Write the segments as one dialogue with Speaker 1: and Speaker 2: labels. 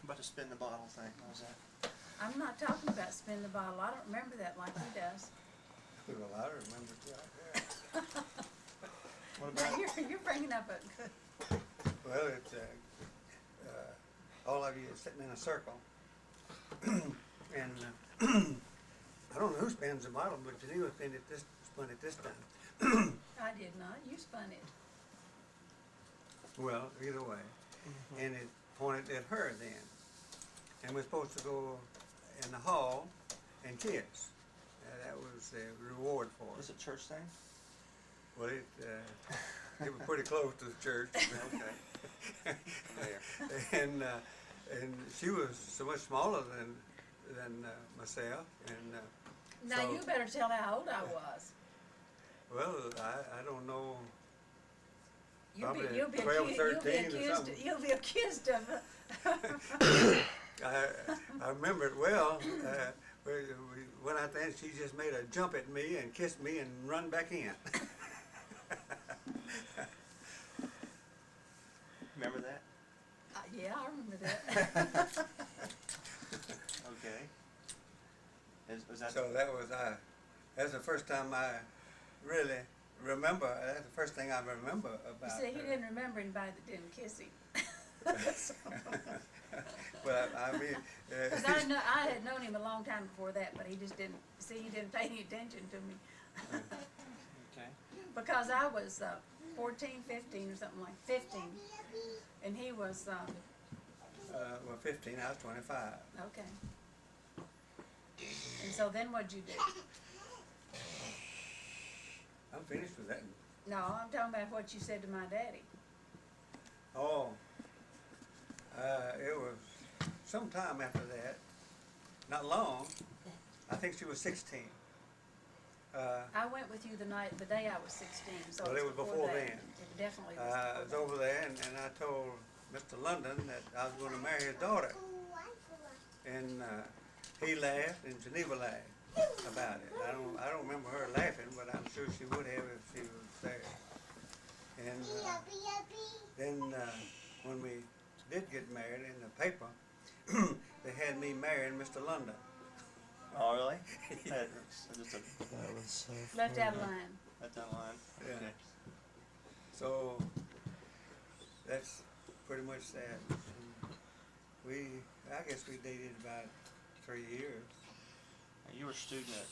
Speaker 1: about the spin the bottle thing? What was that?
Speaker 2: I'm not talking about spin the bottle. I don't remember that like he does.
Speaker 3: Well, I remember it right there.
Speaker 1: What
Speaker 2: Now
Speaker 1: about?
Speaker 2: you're bringing up a good.
Speaker 3: Well, it's all of you sitting in a circle, and I don't know who spins the bottle, but Geneva spun it this time.
Speaker 2: I did not. You spun it.
Speaker 3: Well, either way, and it pointed at her then, and we're supposed to go in the hall and kiss. That was the reward for
Speaker 1: Is
Speaker 3: us.
Speaker 1: it church thing?
Speaker 3: Well, it was pretty close to the church.
Speaker 1: Okay. There.
Speaker 3: And she was so much smaller than myself, and
Speaker 2: Now
Speaker 3: so,
Speaker 2: you better tell how old I was.
Speaker 3: well, I don't know.
Speaker 2: You'll be,
Speaker 3: Probably
Speaker 2: you'll be
Speaker 3: 12,
Speaker 2: accused. You'll be
Speaker 3: 13 or
Speaker 2: accused.
Speaker 3: something.
Speaker 2: You'll be accused of.
Speaker 3: I remember it well. We went out there and she just made a jump at me and kissed me and run back in.
Speaker 1: Remember that?
Speaker 2: Yeah, I remember that.
Speaker 1: Okay. Was that?
Speaker 3: So that's the first time I really remember. That's the first thing I remember
Speaker 2: You
Speaker 3: about
Speaker 2: see, he
Speaker 3: her.
Speaker 2: didn't remember anybody that didn't kiss him.
Speaker 3: But I mean,
Speaker 2: Because I had known him a long time before that, but he just didn't. See, he didn't pay any attention to me.
Speaker 1: Okay.
Speaker 2: Because I was 14, 15 or something like 15, and he was
Speaker 3: well, 15. I was 25.
Speaker 2: okay. And so then what'd you do?
Speaker 3: I'm finished with that.
Speaker 2: No, I'm talking about what you said to my daddy.
Speaker 3: Oh, it was some time after that. Not long. I think she was 16.
Speaker 2: I went with you the day I was 16, so
Speaker 3: Well,
Speaker 2: it's
Speaker 3: it was before
Speaker 2: that.
Speaker 3: then.
Speaker 2: It definitely was
Speaker 3: I
Speaker 2: before
Speaker 3: was
Speaker 2: that.
Speaker 3: over there, and I told Mr. London that I was going to marry his daughter. And he laughed, and Geneva laughed about it. I don't remember her laughing, but I'm sure she would have if she was there. And then when we did get married in the paper, they had me marrying Mr. London.
Speaker 1: Oh, really? That's just a
Speaker 4: That was so
Speaker 2: Left out of
Speaker 4: funny.
Speaker 2: line.
Speaker 1: that down line.
Speaker 3: Yeah.
Speaker 1: Okay.
Speaker 3: So that's pretty much that. And I guess we dated about 3 years.
Speaker 1: And you were a student at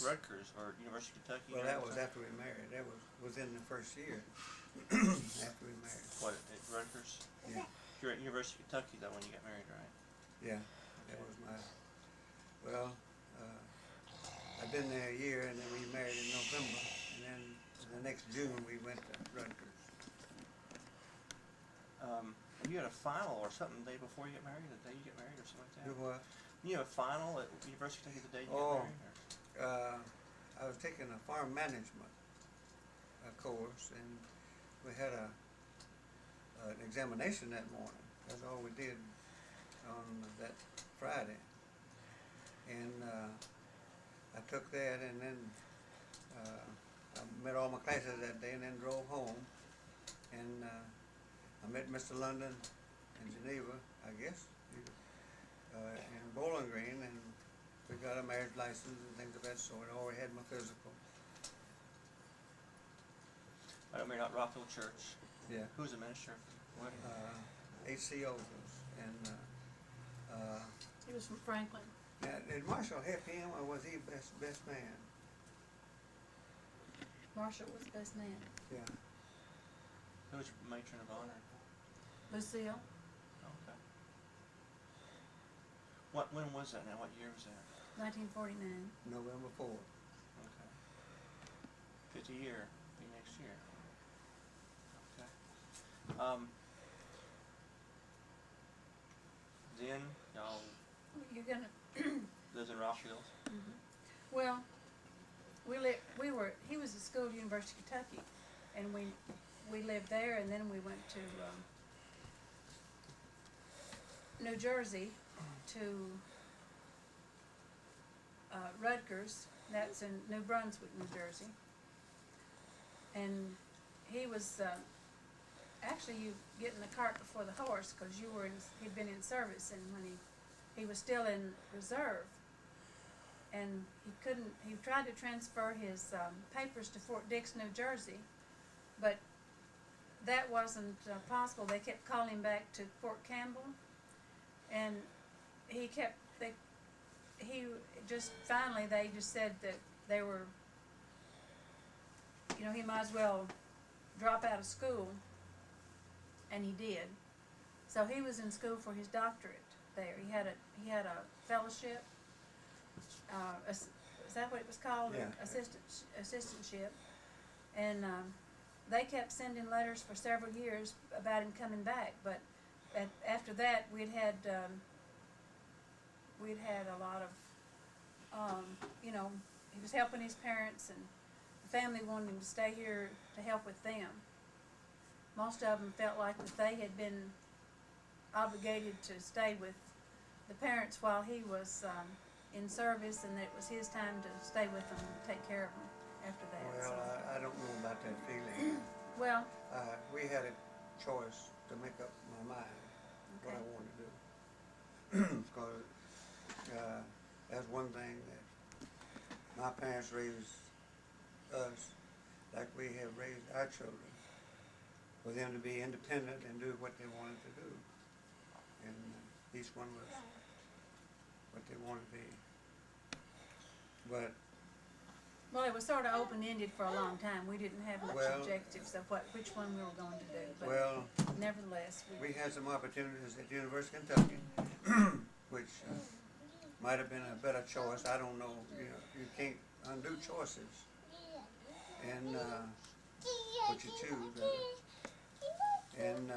Speaker 1: Rutgers or University of Kentucky?
Speaker 3: Well,
Speaker 1: during
Speaker 3: that was
Speaker 1: time?
Speaker 3: after we married. That was within the first year after we married.
Speaker 1: What, at Rutgers?
Speaker 3: Yeah,
Speaker 1: You're at University of Kentucky though when you got married, right?
Speaker 3: yeah. That was my. Well, I'd been there a year, and then we married in November, and then the next June we went to Rutgers.
Speaker 1: You had a final or something the day before you get married, the day you get married or something like
Speaker 3: You
Speaker 1: that?
Speaker 3: what?
Speaker 1: You have a final at University of Kentucky the day you
Speaker 3: Oh.
Speaker 1: get married? Or?
Speaker 3: I was taking a farm management course, and we had an examination that morning. That's all we did on that Friday. And I took that, and then I met all my classes that day, and then drove home. And I met Mr. London in Geneva, I guess, in Bowling Green, and we got a marriage license and things of that sort. I already had my physical.
Speaker 1: I married out at Rockville Church.
Speaker 3: Yeah.
Speaker 1: Who was the minister? What?
Speaker 3: HCOs, and
Speaker 2: He was from Franklin.
Speaker 3: now, did Marshall help him, or was he best man?
Speaker 2: Marshall was the best man.
Speaker 3: Yeah.
Speaker 1: Who was your matron of honor?
Speaker 2: Lucille.
Speaker 1: Oh, okay. When was that now? What year was that?
Speaker 2: 1949.
Speaker 3: November 4th.
Speaker 1: Okay. 50 year, be next year. Okay. Then y'all
Speaker 2: You're gonna.
Speaker 1: lived in Rockville.
Speaker 2: Well, he was at school at University of Kentucky, and we lived there, and then we went to New Jersey to Rutgers. That's in New Brunswick, New Jersey. And he was actually you getting the cart before the horse, cause you were he'd been in service, and when he was still in reserve, and he tried to transfer his papers to Fort Dix, New Jersey, but that wasn't possible. They kept calling him back to Fort Campbell, and he finally they just said that they were, he might as well drop out of school, and he did. So he was in school for his doctorate there. He had a fellowship. Is that what it was called?
Speaker 3: Yeah.
Speaker 2: Assistantship. And they kept sending letters for several years about him coming back. But after that, we'd had a lot of, he was helping his parents, and the family wanted him to stay here to help with them. Most of them felt like that they had been obligated to stay with the parents while he was in service, and that it was his time to stay with them and take care of them after that.
Speaker 3: Well,
Speaker 2: so.
Speaker 3: I don't know about that feeling.
Speaker 2: Well,
Speaker 3: We had a choice to make up my mind what I
Speaker 2: okay.
Speaker 3: wanted to do. Because that's one thing that my parents raised us like we have raised our children, for them to be independent and do what they wanted to do. And each one was what they wanted to be. But
Speaker 2: Well, it was sort of open-ended for a long time. We didn't have much
Speaker 3: Well-
Speaker 2: objectives of which one we were going to do. But
Speaker 3: well,
Speaker 2: nevertheless,
Speaker 3: we had some opportunities at the University of Kentucky, which might have been a better choice. I don't know. You can't undo choices, and what you choose. And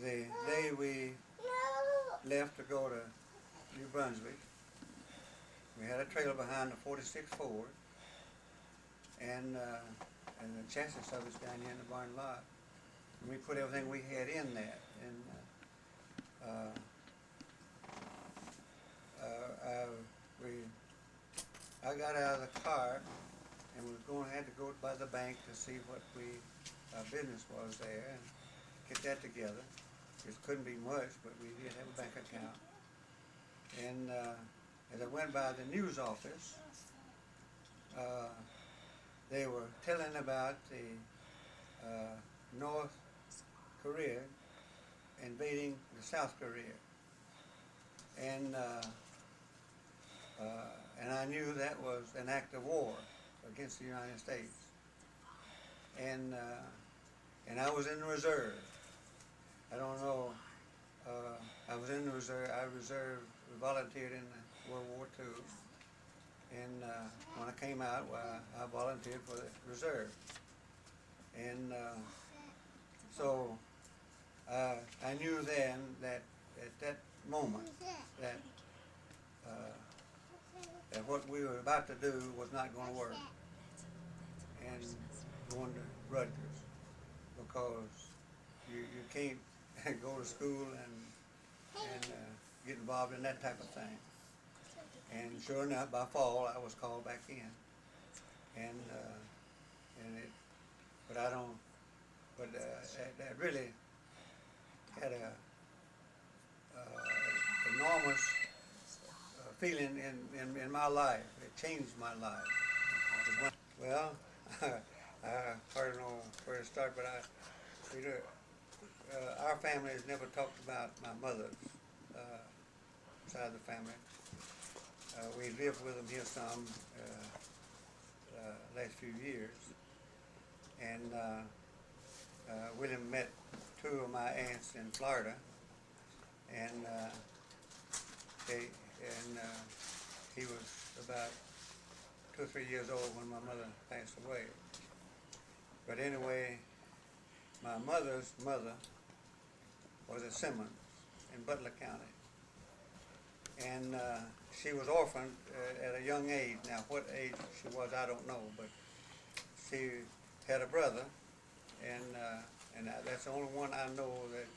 Speaker 3: the day we left to go to New Brunswick, we had a trailer behind the 46 Ford, and the chassis of it's down here in the barn lot. And we put everything we had in that, and I got out of the car and had to go by the bank to see what business was there and get that together. It couldn't be much, but we did have a bank account. And as I went by the news office, they were telling about the North Korea invading the South Korea. And I knew that was an act of war against the United States. And I was in the reserve. I don't know. I was in the reserve. I volunteered in World War II. And when I came out, I volunteered for the reserve. And so I knew then that at that moment that what we were about to do was not going to work. And going to Rutgers, because you can't go to school and get involved in that type of thing. And sure enough, by fall, I was called back in, that really had a enormous feeling in my life. It changed my life. Well, I hardly know where to start, but our family has never talked about my mother's side of the family. We lived with them here some last few years, and William met two of my aunts in Florida, and he was about 2 or 3 years old when my mother passed away. But anyway, my mother's mother was at Simmons in Butler County, and she was orphaned at a young age. Now, what age she was, I don't know, but she had a brother, and that's the only one I know that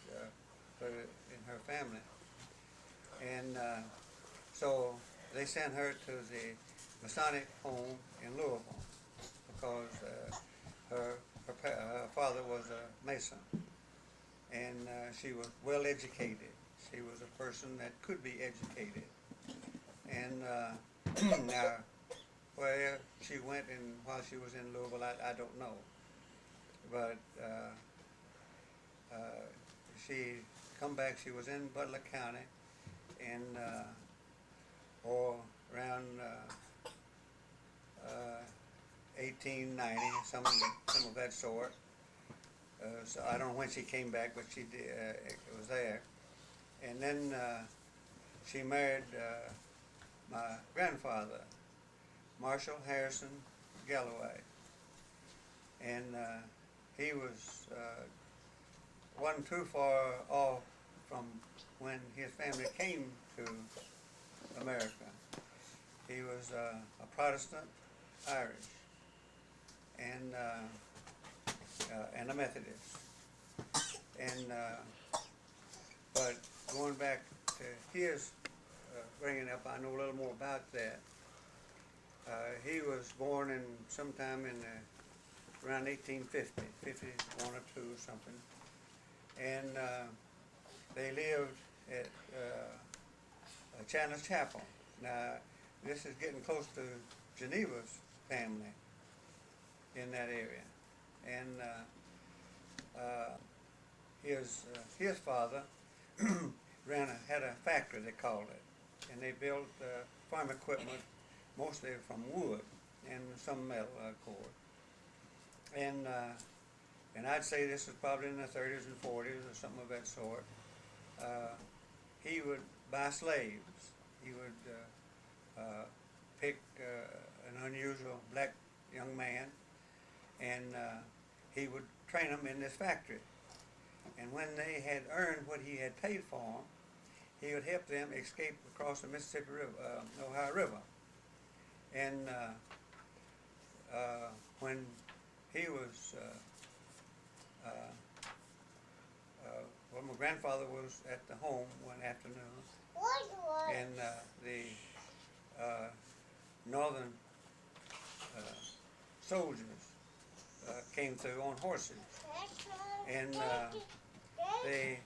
Speaker 3: in her family. And so they sent her to the Masonic home in Louisville, because her her father was a Mason, and she was well educated. She was a person that could be educated. And now, where she went and while she was in Louisville, I don't know. But she come back. She was in Butler County, in or around 1890, some of that sort. So I don't know when she came back, but she did, was there. And then she married my grandfather, Marshall Harrison Galloway, and he wasn't too far off from when his family came to America. He was a Protestant Irish and a Methodist. And but going back to his bringing up, I know a little more about that. He was born in sometime in around 1850, 51 or 2 or something, and they lived at Chandler's Chapel. Now, this is getting close to Geneva's family in that area, and his father had a factory, they called it, and they built farm equipment, mostly from wood and some metal, of course. And I'd say this was probably in the 30s and 40s or something of that sort. He would buy slaves. He would pick an unusual black young man, and he would train them in this factory. And when they had earned what he had paid for them, he would help them escape across the Mississippi River, Ohio River. And when he was, well, my grandfather was at the home one afternoon, and the northern soldiers came through on horses, and they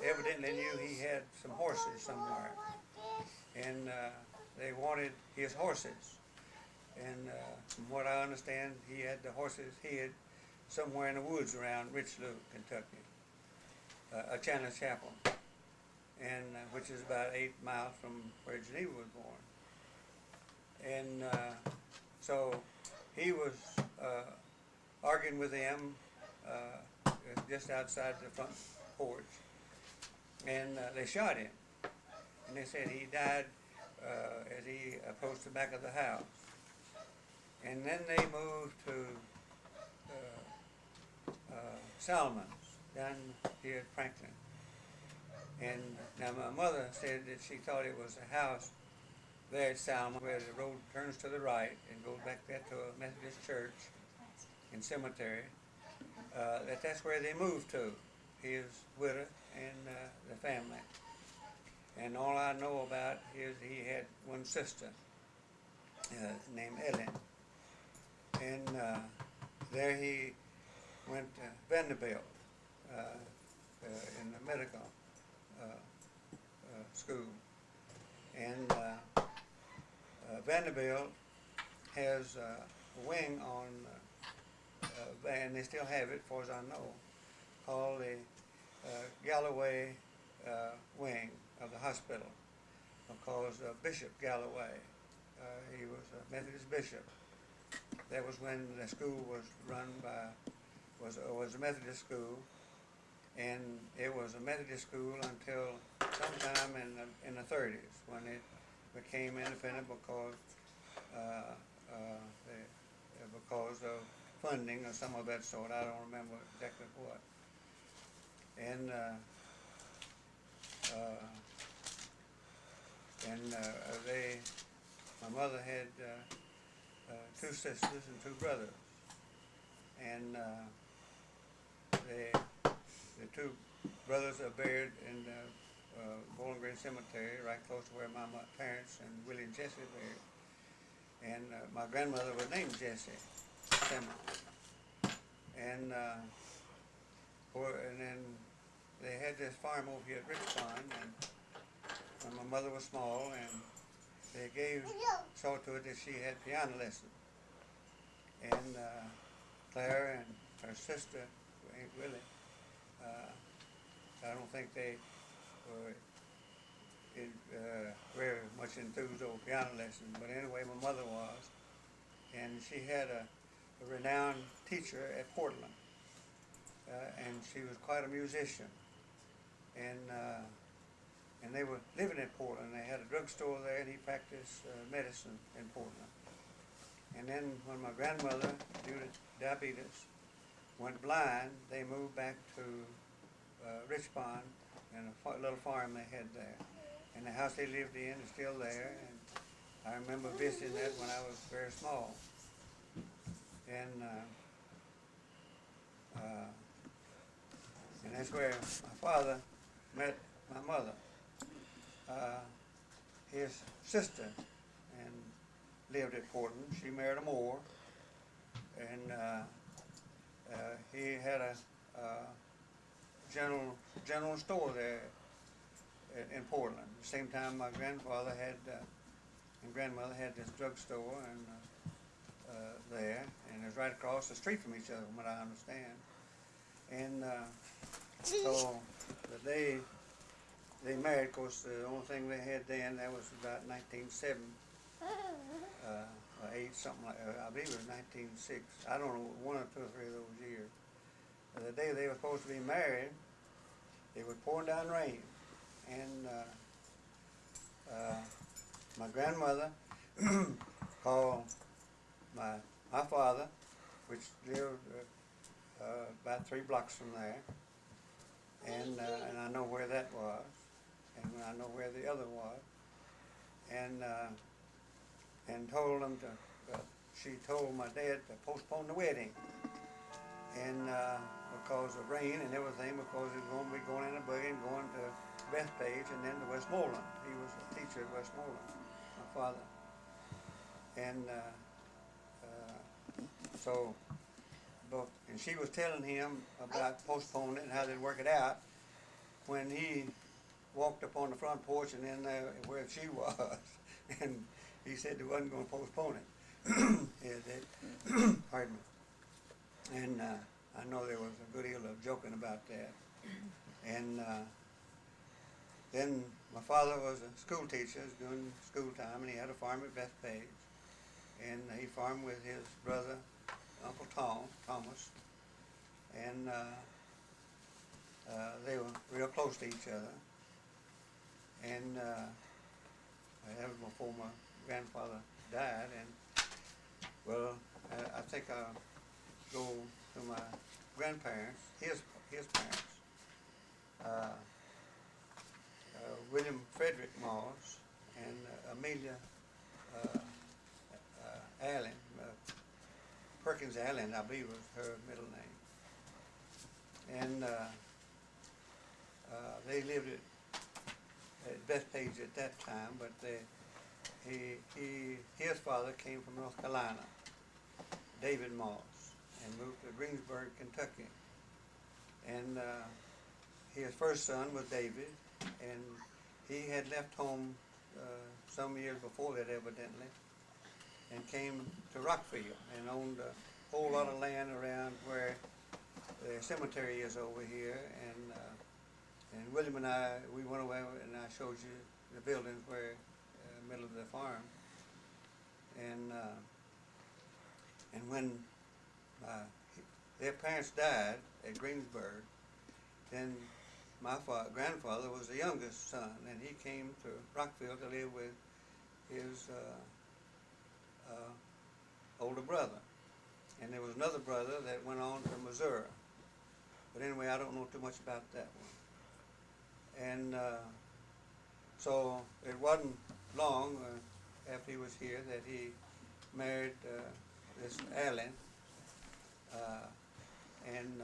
Speaker 3: evidently knew he had some horses somewhere, and they wanted his horses. And from what I understand, he had the horses hid somewhere in the woods around Richelieu, Kentucky, Chandler's Chapel, and which is about 8 miles from where Geneva was born. And so he was arguing with them just outside the front porch, and they shot him. And they said he died as he approached the back of the house. And then they moved to Salmon's down here at Franklin. And now my mother said that she thought it was a house there at Salmon where the road turns to the right and goes back there to a Methodist church and cemetery. That's where they moved to, his widow and the family. And all I know about is he had one sister named Ellen. And there he went to Vanderbilt in the medical school. And Vanderbilt has a wing on, and they still have it, as far as I know, called the Galloway wing of the hospital, because Bishop Galloway, he was a Methodist bishop. That was when the school was run by, was a Methodist school, and it was a Methodist school until sometime in the 30s, when it became independent because of funding or some of that sort. I don't remember exactly what. And my mother had 2 sisters and 2 brothers, and the 2 brothers are buried in Bowling Green Cemetery, right close to where my parents and Willie and Jesse are buried. And my grandmother was named Jessie Simmons. and and then they had this farm over here at Richmond, and when my mother was small, and they saw to it that she had piano lessons. And Claire and her sister, Aunt Willie, I don't think they were very much enthused over piano lessons, but anyway, my mother was, and she had a renowned teacher at Portland, and she was quite a musician, and they were living in Portland. They had a drugstore there, and he practiced medicine in Portland. And then when my grandmother, due to diabetes, went blind, they moved back to Richmond and a little farm they had there. And the house they lived in is still there, and I remember visiting that when I was very small. And that's where my father met my mother. His sister and lived at Portland. She married a Moor, and he had a general store there in Portland. At the same time, my grandfather had and grandmother had this drugstore and there, and it was right across the street from each other, from what I understand. And so the day they married, of course, the only thing they had then, that was about 1907, or 8, something like that. I believe it was 1906. I don't know, 1 or 2 or 3 of those years. The day they were supposed to be married, it was pouring down rain. And my grandmother called my father, which lived about 3 blocks from there, and I know where that was, and I know where the other was, and told them to. She told my dad to postpone the wedding, and because of rain and everything, because he was going to be going in a buggy and going to Bethpage and then to Westmoreland. He was a teacher at Westmoreland, my father, and so. And she was telling him about postponing it and how they'd work it out when he walked up on the front porch and in there where she was, and he said they wasn't going to postpone it. Pardon me. And I know there was a good deal of joking about that. And then my father was a school teacher, doing school time, and he had a farm at Bethpage, and he farmed with his brother, Uncle Thomas, and they were real close to each other. And that was before my grandfather died. And well, I think I'll go to my grandparents, his parents, William Frederick Moss and Amelia Allen. Perkins Allen, I believe, was her middle name. And they lived at Bethpage at that time, but his father came from North Carolina, David Moss, and moved to Greensburg, Kentucky. And his first son was David, and he had left home some years before that, evidently, and came to Rockville and owned a whole lot of land around where the cemetery is over here. And William and I, we went away and I showed you the buildings where, middle of the farm. And when their parents died at Greensburg, then my grandfather was the youngest son, and he came to Rockville to live with his older brother. And there was another brother that went on to Missouri. But anyway, I don't know too much about that one. And so it wasn't long after he was here that he married this Allen, and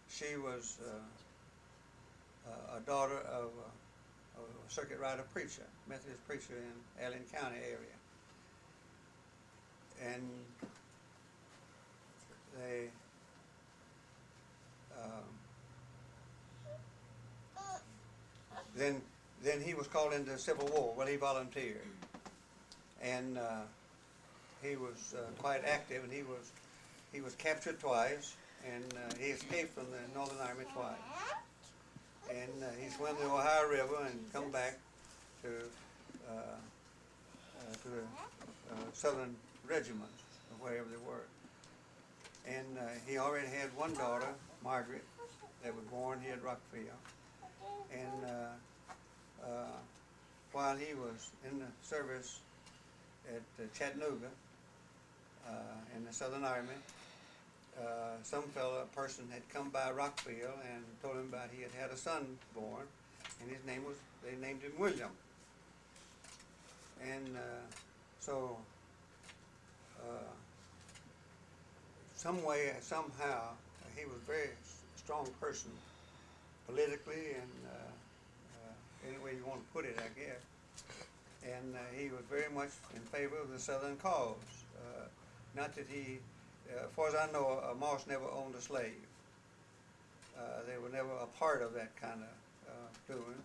Speaker 3: she was a daughter of a circuit rider preacher, Methodist preacher in Allen County area. And then he was called into the Civil War. Well, he volunteered, and he was quite active, and he was captured twice, and he escaped from the Northern Army twice. And he swam the Ohio River and come back to the Southern regiments, or wherever they were. And he already had one daughter, Margaret, that was born here at Rockville. And while he was in the service at Chattanooga in the Southern Army, some person had come by Rockville and told him about he had had a son born, and they named him William. And so somehow, he was a very strong person politically and any way you want to put it, I guess. And he was very much in favor of the Southern cause. Not that he, as far as I know, Moss never owned a slave. They were never a part of that kind of doing.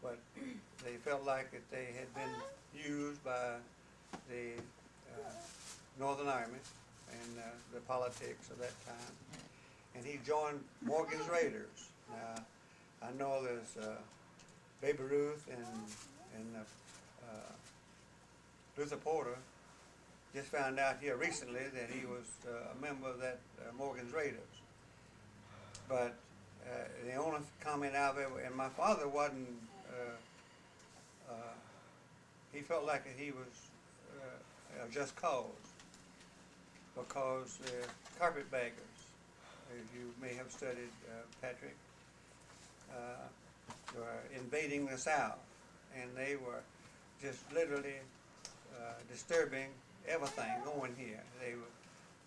Speaker 3: But they felt like that they had been used by the Northern Army and the politics of that time. And he joined Morgan's Raiders. Now, I know there's Baby Ruth and Luther Porter just found out here recently that he was a member of that Morgan's Raiders. But the only comment out there, and my father wasn't, he felt like he was a just cause, because carpetbaggers, as you may have studied, Patrick, were invading the South, and they were just literally disturbing everything going here.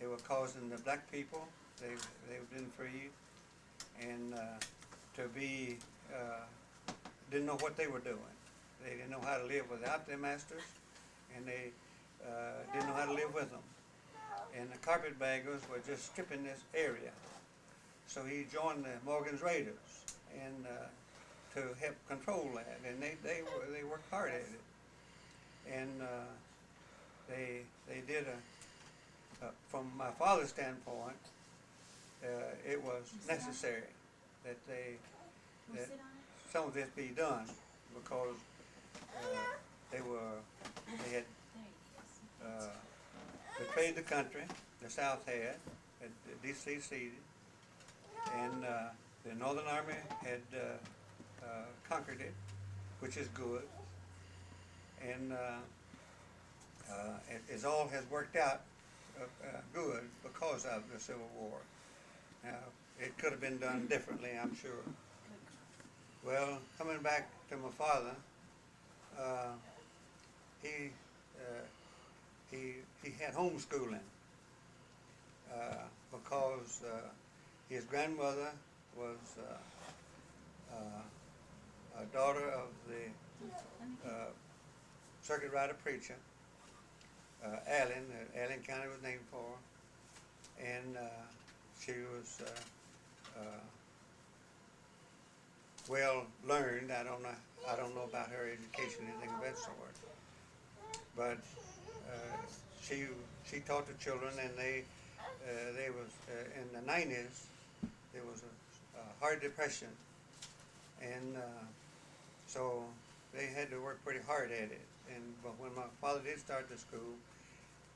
Speaker 3: They were causing the black people, they've been freed, and to be, didn't know what they were doing. They didn't know how to live without their masters, and they didn't know how to live with them. And the carpetbaggers were just stripping this area. So he joined the Morgan's Raiders and to help control that, and they worked hard at it. And they did from my father's standpoint, it was necessary that some of this be done, because they had betrayed the country. The South had seceded, and the Northern Army had conquered it, which is good. And it all has worked out good because of the Civil War. Now, it could have been done differently, I'm sure. Well, coming back to my father, he had homeschooling because his grandmother was a daughter of the circuit rider preacher, Allen County was named for her, and she was well learned. I don't know about her education, anything of that sort, but she taught the children, and they was in the 90s. There was a hard depression, and so they had to work pretty hard at it. But when my father did start the school,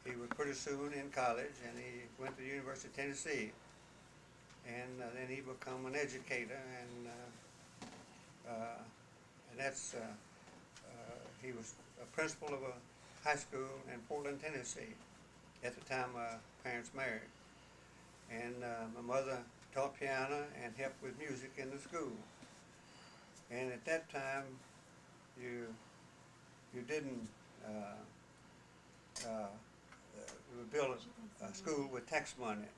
Speaker 3: he was pretty soon in college, and he went to the University of Tennessee, and then he became an educator, and that's he was a principal of a high school in Portland, Tennessee, at the time my parents married. And my mother taught piano and helped with music in the school. And at that time, you didn't build a school with tax money.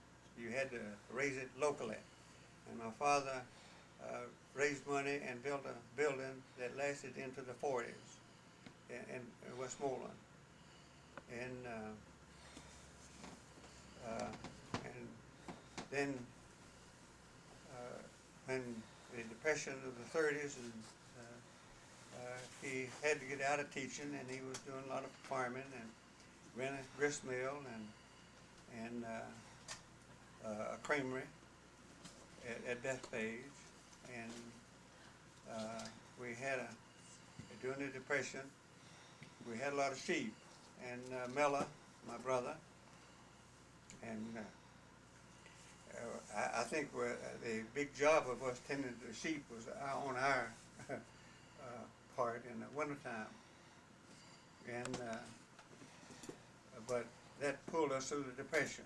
Speaker 3: You had to raise it locally. And my father raised money and built a building that lasted into the 40s in Westmoreland. And then when the Depression of the 30s, and he had to get out of teaching, and he was doing a lot of farming and ran a grist mill and a creamery at Bethpage, and we had during the Depression, we had a lot of sheep, and Mella, my brother, and I think the big job of us tending to the sheep was on our part in the wintertime, and but that pulled us through the Depression,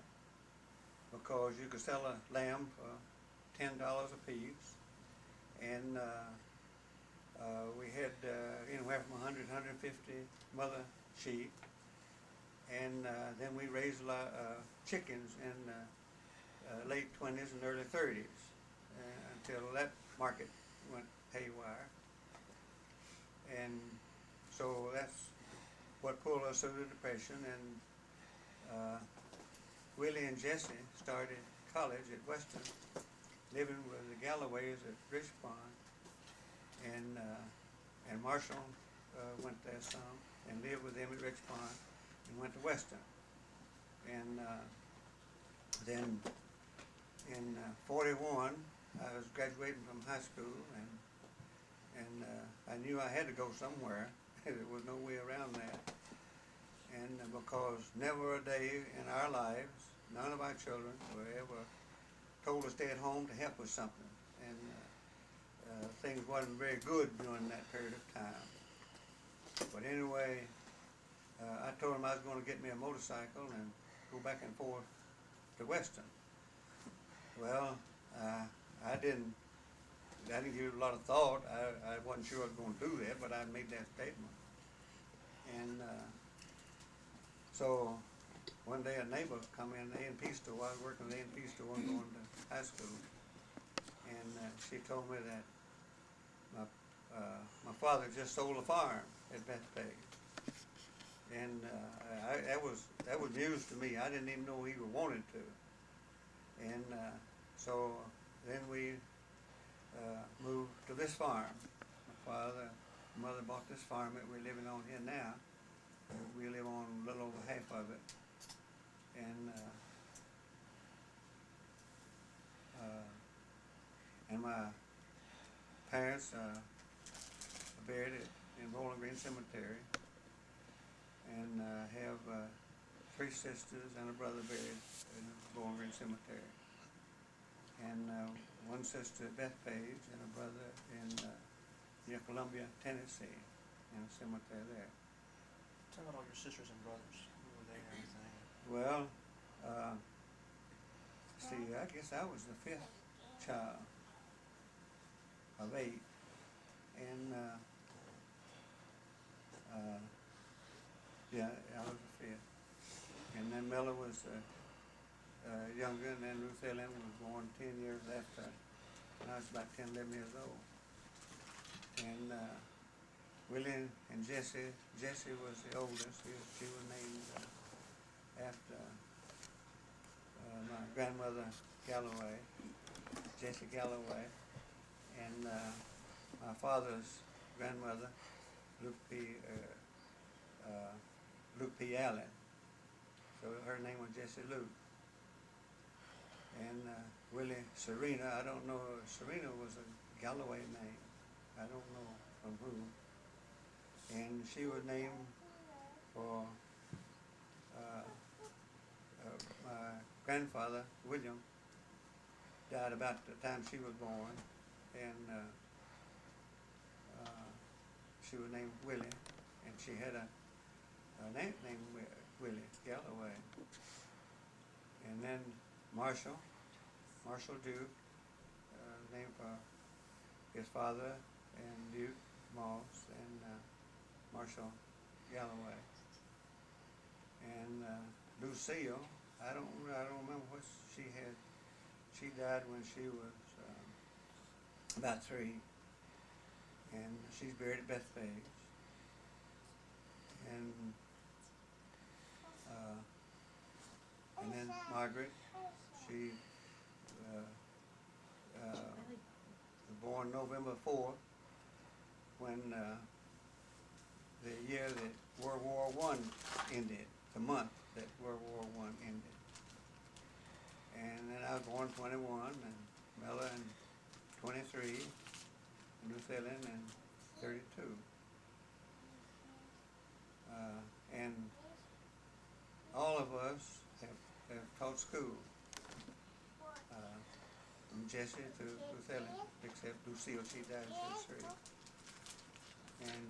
Speaker 3: because you could sell a lamb for $10 a piece, and we had anywhere from 100, 150 mother sheep, and then we raised a lot of chickens in late 20s and early 30s until that market went haywire, and so that's what pulled us through the Depression. And Willie and Jesse started college at Western, living with the Galloways at Rich Pond, and Marshall went there some and lived with them at Rich Pond and went to Western. And then in 41, I was graduating from high school, and I knew I had to go somewhere. There was no way around that. And because never a day in our lives, none of our children were ever told to stay at home to help with something. And things wasn't very good during that period of time. But anyway, I told him I was going to get me a motorcycle and go back and forth to Western. Well, I didn't give it a lot of thought. I wasn't sure I was going to do that, but I made that statement. And so one day a neighbor come in the A&P store. I was working in the A&P store and going to high school, and she told me that my father just sold a farm at Bethpage, and that was news to me. I didn't even know he wanted to, and so then we moved to this farm. My father and mother bought this farm that we're living on here now. We live on a little over half of it, and my parents are buried in Bowling Green Cemetery, and have 3 sisters and a brother buried in Bowling Green Cemetery, and one sister at Bethpage and a brother in near Columbia, Tennessee, in a cemetery there.
Speaker 1: Tell me about all your sisters and brothers who were there and everything.
Speaker 3: Well, see, I guess I was the 5th child of 8, and yeah, I was the 5th. And then Miller was younger, and then Ruth Ellen was born 10 years after, when I was about 10, 11 years old. And Willie and Jesse was the oldest. She was named after my grandmother Galloway, Jessie Galloway, and my father's grandmother, Luke P. Allen. So her name was Jessie Luke. And Willie Serena, I don't know, Serena was a Galloway name. I don't know from who. And she was named for my grandfather, William, died about the time she was born, and she was named Willie, and she had a name named Willie Galloway. And then Marshall Duke, named for his father, and Duke Moss, and Marshall Galloway. And Lucille, I don't remember what she had. She died when she was about 3, and she's buried at Bethpage. And then Margaret, she born November 4th, when the year that World War I ended, the month that World War I ended. And then I was born 21, and Mella in 23, and Lucille in 32. And all of us have taught school, from Jesse to Lucille, except Lucille, she died at 3. And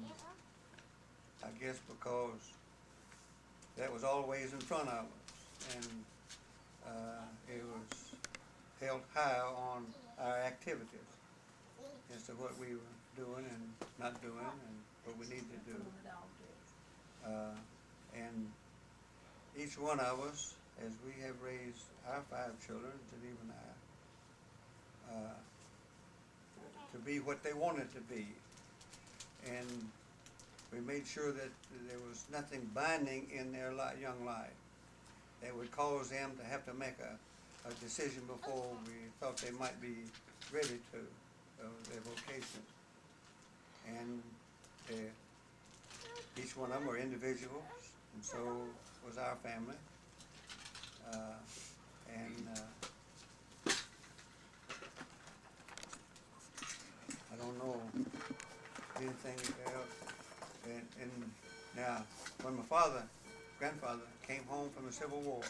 Speaker 3: I guess because that was always in front of us, and it was held high on our activities as to what we were doing and not doing and what we need to do. And each one of us, as we have raised our 5 children, Geneva and I, to be what they wanted to be. And we made sure that there was nothing binding in their young life that would cause them to have to make a decision before we thought they might be ready to, their vocation. And each one of them were individuals, and so was our family. I don't know anything else. And now, when my grandfather came home from the Civil War,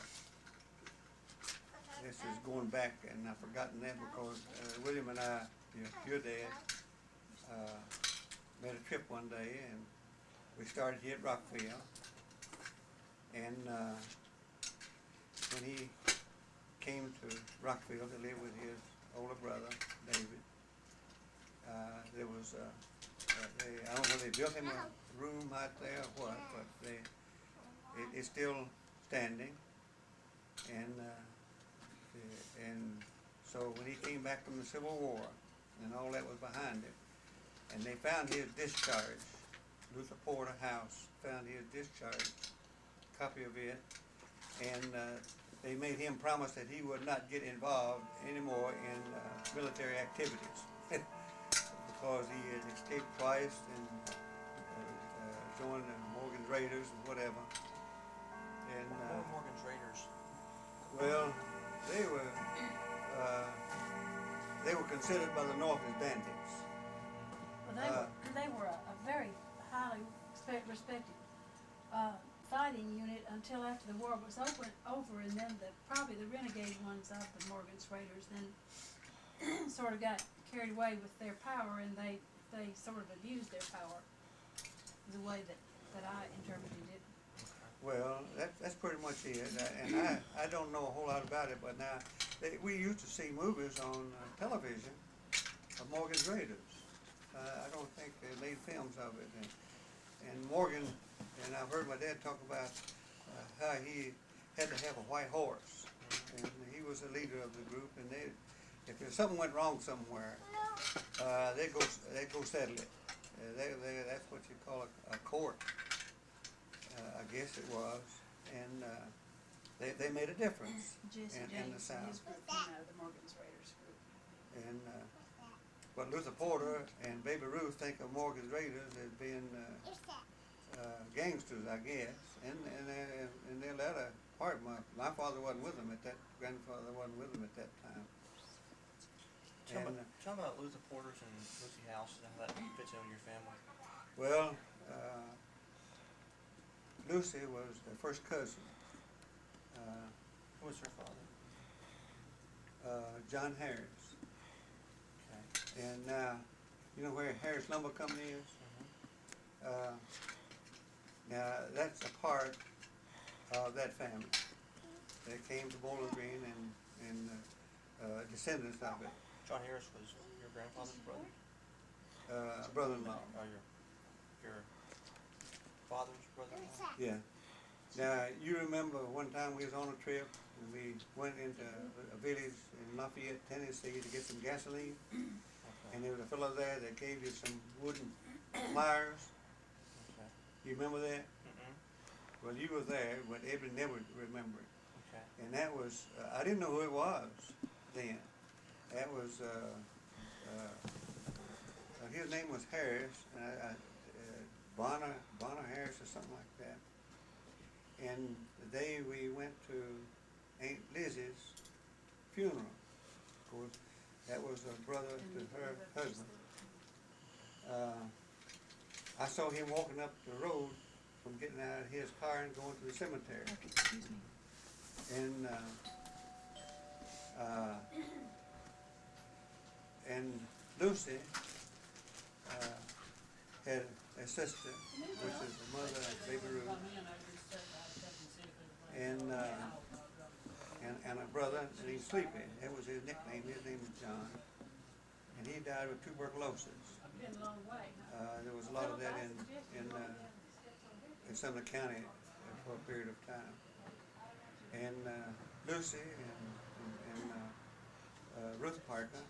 Speaker 3: this is going back, and I've forgotten that because William and I, your dad, made a trip one day, and we started here at Rockville. And when he came to Rockville to live with his older brother, David, there was I don't know if they built him a room out there or what, but it's still standing. And so when he came back from the Civil War and all that was behind him, and they found his discharge, Luther Porter House found his discharge, copy of it, and they made him promise that he would not get involved anymore in military activities because he had escaped twice and joined the Morgan's Raiders and whatever. And
Speaker 1: What were Morgan's Raiders?
Speaker 3: well, they were considered by the North as bandits.
Speaker 2: Well, they were a very highly respected fighting unit until after the war was over, and then probably the renegade ones of the Morgan's Raiders then sort of got carried away with their power, and they sort of abused their power, the way that I interpreted it.
Speaker 3: Well, that's pretty much it, and I don't know a whole lot about it, but now we used to see movies on television of Morgan's Raiders. I don't think they made films of it, and Morgan, and I've heard my dad talk about how he had to have a white horse, and he was the leader of the group, and if there's something went wrong somewhere, they'd go settle it. That's what you call a court. I guess it was, and they made a difference
Speaker 2: Jesse
Speaker 3: in the
Speaker 2: James and
Speaker 3: South.
Speaker 2: his group came out of the Morgan's Raiders group.
Speaker 3: And but Luther Porter and Baby Ruth think of Morgan's Raiders as being gangsters, I guess, and their latter part. My father wasn't with them at that. Grandfather wasn't with them at that time.
Speaker 1: Tell me about Luther Porter's and Lucy House and how that fits in with your family.
Speaker 3: Well, Lucy was the first cousin.
Speaker 1: Who was her father?
Speaker 3: John Harris.
Speaker 1: Okay.
Speaker 3: And you know where Harris Lumber Company is?
Speaker 1: Mm-hmm.
Speaker 3: Now that's a part of that family. They came to Bowling Green and descendants of it.
Speaker 1: John Harris was your grandfather's brother?
Speaker 3: Brother-in-law.
Speaker 1: Oh, your father's brother-in-law?
Speaker 3: Yeah. Now you remember one time we was on a trip and we went into a village in Lafayette, Tennessee to get some gasoline.
Speaker 1: Okay.
Speaker 3: And there was a fellow there that gave you some wooden pliers.
Speaker 1: Okay.
Speaker 3: You remember that?
Speaker 1: Mm-mm.
Speaker 3: Well, you were there, but Edwin never remembered.
Speaker 1: Okay.
Speaker 3: And that was, I didn't know who it was then. That was his name was Harris, Bonner Harris or something like that. And the day we went to Aunt Lizzie's funeral, of course, that was a brother to her husband. I saw him walking up the road from getting out of his car and going to the cemetery.
Speaker 2: Okay, excuse me.
Speaker 3: And Lucy had a sister, which is the mother of Baby Ruth, and a brother named Sleepy. That was his nickname. His name was John, and he died with tuberculosis. There was a lot of that in Sumner County for a period of time. And Lucy and Ruth Parker,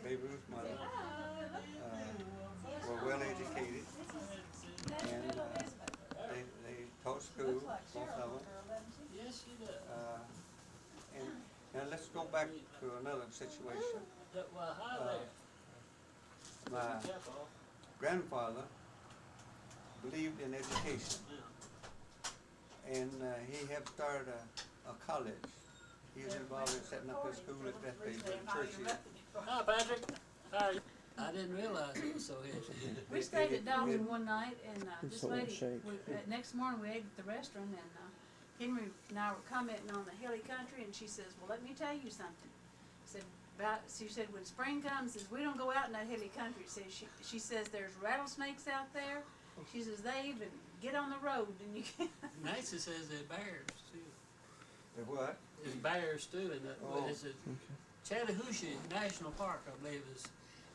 Speaker 3: Baby Ruth's mother, were well educated, and they taught school, both of them. And now let's go back to another situation. My grandfather believed in education, and he had started a college. He was involved in setting up his school at Bethpage, where the church is.
Speaker 4: Hi, Patrick. Hi. I didn't realize it was so heavy.
Speaker 2: We stayed at Dalton one night, and this lady, next morning we ate at the restaurant, and Henry and I were commenting on the hilly country, and she says, well, let me tell you something. She said, when spring comes, says, we don't go out in that hilly country. She says, there's rattlesnakes out there. She says, they even get on the road, and you can't.
Speaker 4: Nancy says they're bears, too.
Speaker 3: The what?
Speaker 4: There's bears, too, and it's a Chattahoochee National Park, I believe, is,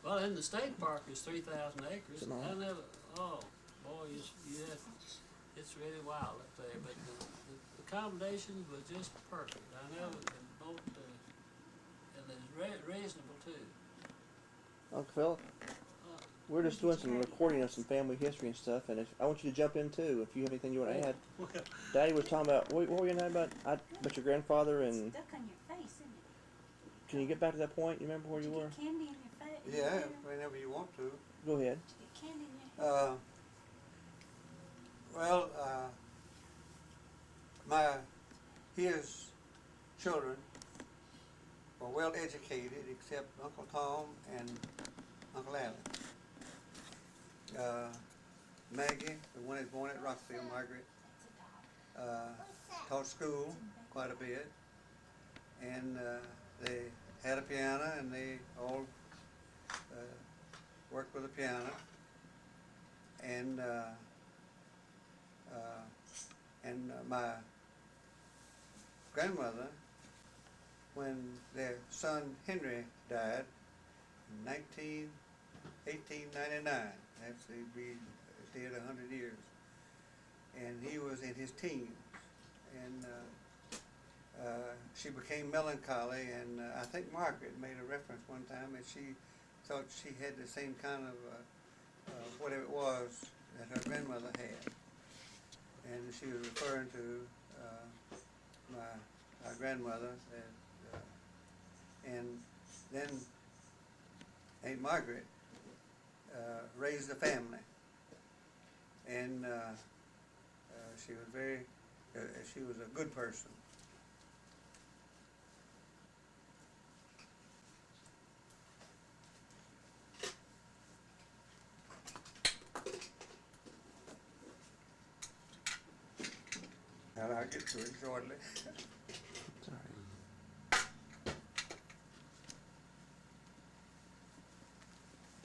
Speaker 4: well, in the state park is 3,000 acres. I never, oh, boy, it's really wild up there, but the accommodations were just perfect. I know, and both, and it's reasonable, too.
Speaker 5: Uncle Phil, we're just doing some recording of some family history and stuff, and I want you to jump in too if you have anything you want to add. Daddy was talking about, what were you going to add about your grandfather and...
Speaker 6: Stuck on your face, isn't it?
Speaker 5: Can you get back to that point? You remember where you
Speaker 6: Did
Speaker 5: were?
Speaker 6: get candy in your face?
Speaker 3: Yeah, whenever you want to.
Speaker 5: Go ahead.
Speaker 6: Did you get candy in your head?
Speaker 3: His children were well educated, except Uncle Tom and Uncle Allen. Maggie, the one that's born at Rockville, Margaret, taught school quite a bit, and they had a piano, and they all worked with the piano, and my grandmother, when their son Henry died in 1899, actually we did 100 years, and he was in his teens, and she became melancholy, and I think Margaret made a reference one time that she thought she had the same kind of whatever it was that her grandmother had, and she was referring to my grandmother, and then Aunt Margaret raised a family, and she was a good person. And I'll get to it shortly.
Speaker 5: It's all right.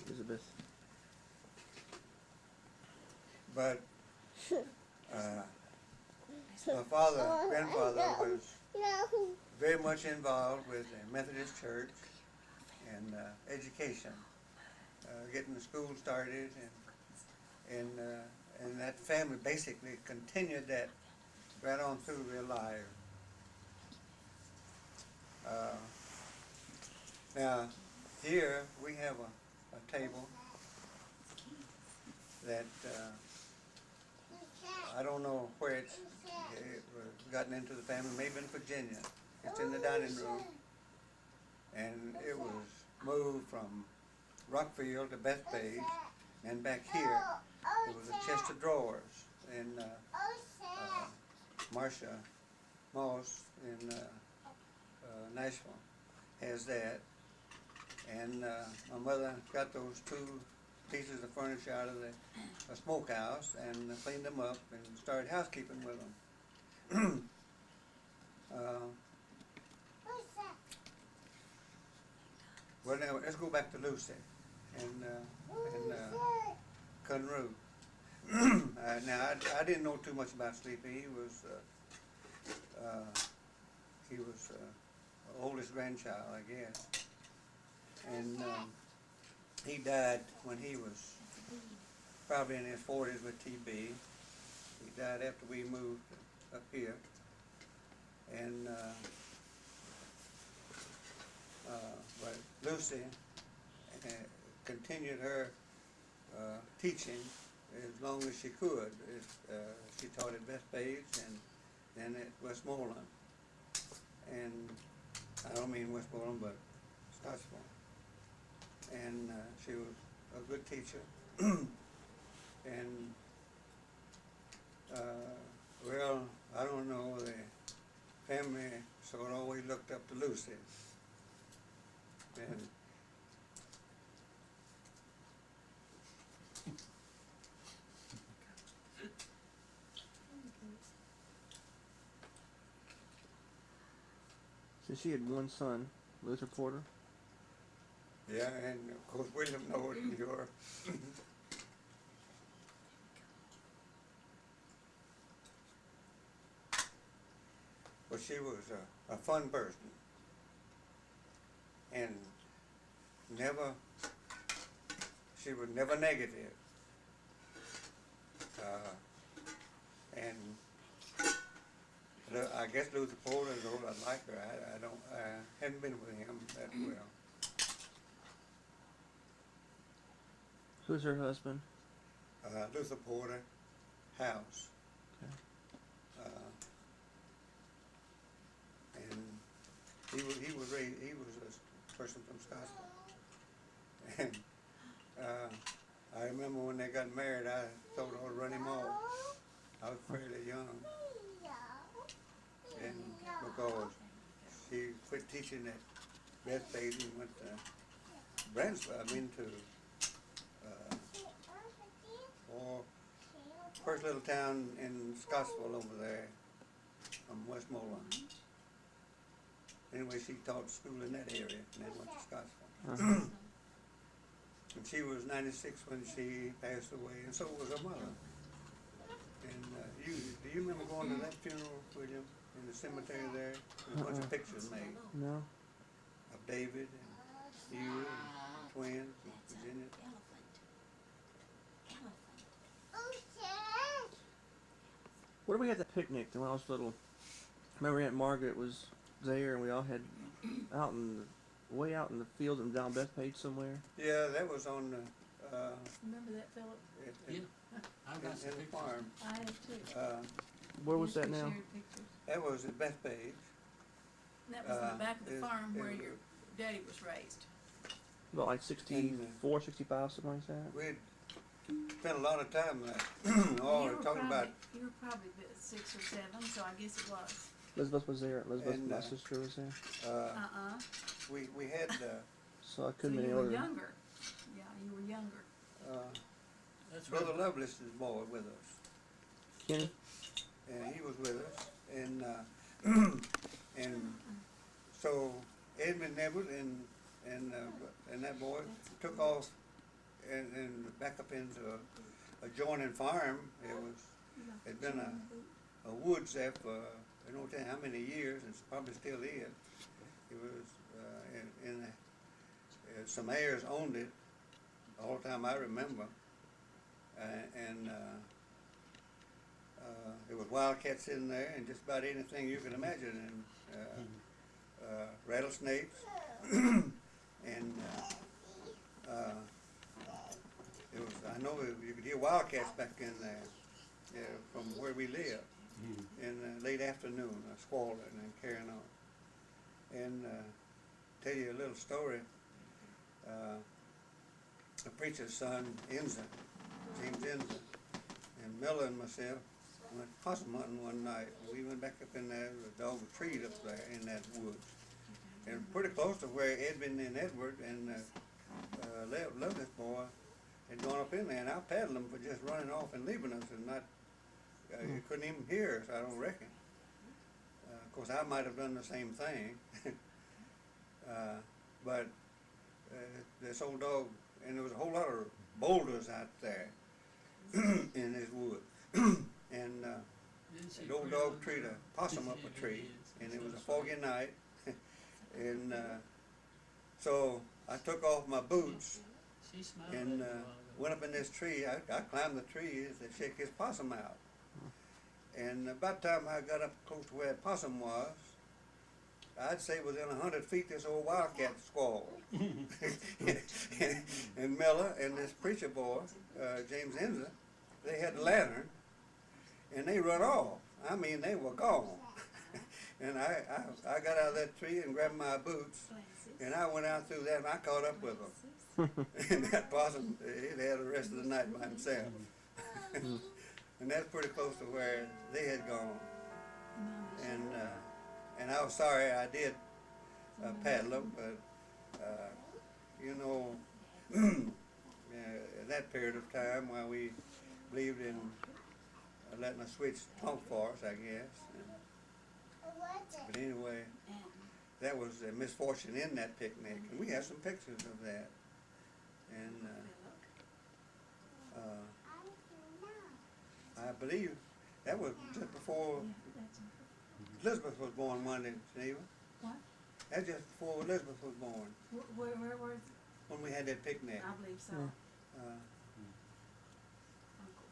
Speaker 5: Elizabeth.
Speaker 3: But my grandfather was very much involved with the Methodist Church and education, getting the school started, and that family basically continued that right on through their life. Now, here we have a table that I don't know where it was gotten into the family, maybe in Virginia. It's in the dining room, and it was moved from Rockfield to Bethpage, and back here, there was a chest of drawers, and, Marcia Moss in, Nashville has that. And, my mother got those two pieces of furniture out of the smokehouse and cleaned them up and started housekeeping with them. Well, now, let's go back to Lucy and Conroe. Now, I didn't know too much about Sleepy. He was oldest grandchild, I guess. And he died when he was probably in his 40s with TB. He died after we moved up here. And but Lucy continued her teaching as long as she could. She taught at Bethpage and then at Westmoreland. And I don't mean Westmoreland, but Scottsville. And she was a good teacher. And well, I don't know, the family sort of always looked up to Lucy. And
Speaker 5: So she had one son, Luther Porter.
Speaker 3: yeah, and of course William Noah in your well, she was a fun person, and she was never negative. And I guess Luther Porter is old. I like her. I haven't been with him that well.
Speaker 5: Who's her husband?
Speaker 3: Luther Porter House.
Speaker 5: Okay.
Speaker 3: And he was a person from Scottsville. And I remember when they got married, I thought I would run him off. I was fairly young. And because she quit teaching at Bethpage and went to Brandsburg, to first little town in Scottsville over there, from Westmoreland. Anyway, she taught school in that area and then went to Scottsville. And she was 96 when she passed away, and so was her mother. And do you remember going to that funeral, William, in the cemetery there? There was a bunch of pictures made
Speaker 5: No.
Speaker 3: of David and you and twins and Virginia.
Speaker 5: Where did we have the picnic when I was little? I remember Aunt Margaret was there, and we all had way out in the field and down Bethpage somewhere.
Speaker 3: Yeah, that was on the
Speaker 2: Remember that, Philip?
Speaker 4: Yeah, I've got some
Speaker 3: in the
Speaker 4: pictures.
Speaker 3: farm.
Speaker 2: I have too.
Speaker 5: Where was
Speaker 2: Yes,
Speaker 5: that
Speaker 2: we
Speaker 5: now?
Speaker 2: shared pictures.
Speaker 3: That was at Bethpage.
Speaker 2: And that was in the back of the
Speaker 3: it-
Speaker 2: farm where
Speaker 3: it-
Speaker 2: your daddy was raised.
Speaker 5: About like 64, 65, something like that.
Speaker 3: We'd spent a lot of time there.
Speaker 2: You were
Speaker 3: Talking about
Speaker 2: You were probably about 6 or 7, so I guess it was.
Speaker 5: Elizabeth was there. Elizabeth,
Speaker 3: And,
Speaker 5: my sister, was there.
Speaker 3: we had
Speaker 5: So I
Speaker 2: So
Speaker 5: couldn't be
Speaker 2: you were
Speaker 5: older.
Speaker 2: younger. Yeah, you were younger.
Speaker 4: That's
Speaker 3: Brother
Speaker 4: right.
Speaker 3: Lovelace's boy with us,
Speaker 5: Kenny?
Speaker 3: and he was with us, and and so Edmund Neville and that boy took off and back up into a adjoining farm. It'd been a woods there for I don't know how many years, and probably still is. It was some heirs owned it all the time I remember, and there was wildcats in there and just about anything you can imagine, and rattlesnakes, and it was. I know you could hear wildcats back in there, from where we live. In the late afternoon, squalling and carrying on. And tell you a little story. the preacher's son, Enza, James Enza, and Miller and myself went possum hunting one night. We went back up in there, the dog was treed up there in that woods. And pretty close to where Edwin and Edward and Loveless boy had gone up in there, and I paddled them for just running off and leaving us and not, you couldn't even hear us, I don't reckon. Of course, I might have done the same thing. But this old dog, and there was a whole lot of boulders out there in this wood. And the old dog treed a possum up a tree, and it was a foggy night. And so I took off my boots and went up in this tree. I climbed the tree to shake his possum out. And about the time I got up close to where the possum was, I'd say within 100 feet this old wildcat squalled. And Miller and this preacher boy, James Enza, they had the lantern, and they run off. I mean, they were gone. And I got out of that tree and grabbed my boots, and I went out through that, and I caught up with them. And that possum, it had the rest of the night by himself. And that's pretty close to where they had gone. And I was sorry I did paddle them, but you know, at that period of time while we believed in letting us switch pump for us, I guess. But anyway, that was a misfortune in that picnic, and we have some pictures of that. And I believe that was just before Elizabeth was born, wasn't it, Geneva?
Speaker 2: What?
Speaker 3: That's just before Elizabeth was born,
Speaker 2: Where was it?
Speaker 3: when we had that picnic.
Speaker 2: I believe so. Uncle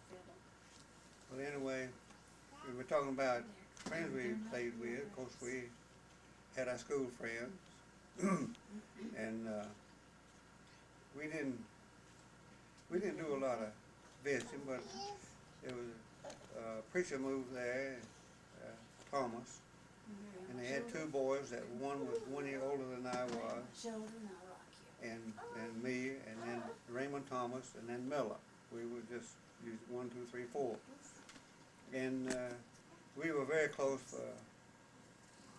Speaker 2: Philip.
Speaker 3: Well, anyway, we were talking about friends we played with. Of course, we had our school friends, and we didn't do a lot of visiting, but there was a preacher moved there, Thomas, and they had two boys. That one was 1 year older than I was, and me, and then Raymond Thomas, and then Miller. We would just use 1, 2, 3, 4, and we were very close for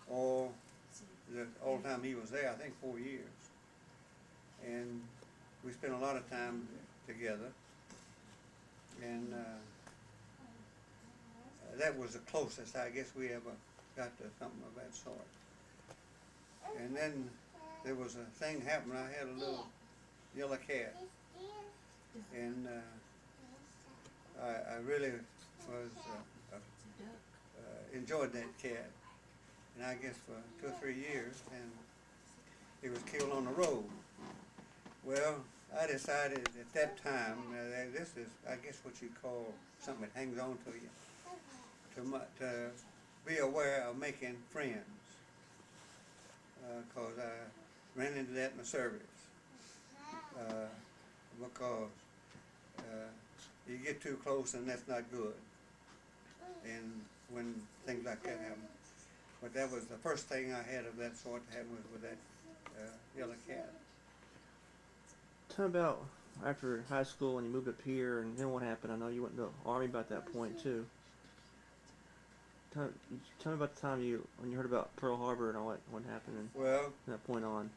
Speaker 3: all the time he was there. I think 4 years, and we spent a lot of time together, and that was the closest I guess we ever got to something of that sort. And then there was a thing happened. I had a little yellow cat, and I really was enjoyed that cat, and I guess for 2 or 3 years, and he was killed on the road. Well, I decided at that time, this is, I guess, what you call something that hangs on to you, to be aware of making friends, because I ran into that in the service, because you get too close and that's not good, and when things like that happen. But that was the first thing I had of that sort that happened with that yellow cat.
Speaker 5: Tell me about after high school and you moved up here, and then what happened. I know you went to the Army about that point too. Tell me about the time when you heard about Pearl Harbor and all that, what happened, and
Speaker 3: Well,
Speaker 5: from that point on.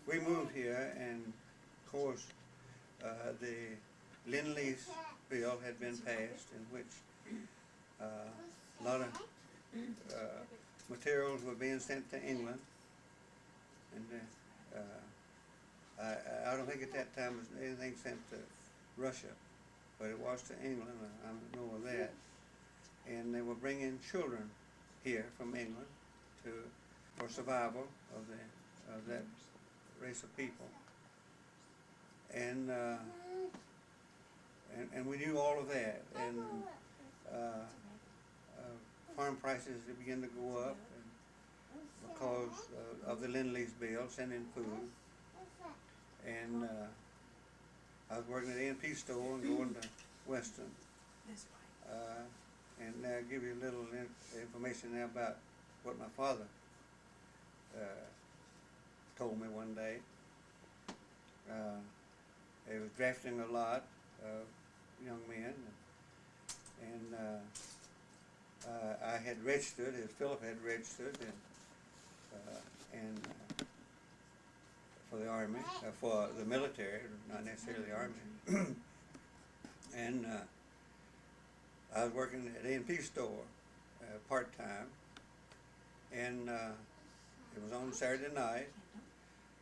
Speaker 3: We moved here, and of course the Lend-Lease bill had been passed, in which a lot of materials were being sent to England, and I don't think at that time was anything sent to Russia, but it was to England. I know of that, and they were bringing children here from England for survival of that race of people, and we knew all of that, and farm prices began to go up because of the Lend-Lease bill, sending food, and I was working at the NP store and going to Weston, and I'll give you a little information now about what my father told me one day. They was drafting a lot of young men, and I had registered, as Philip had registered, and for the Army, for the military, not necessarily the Army. And I was working at A&P store part-time, and it was on Saturday night,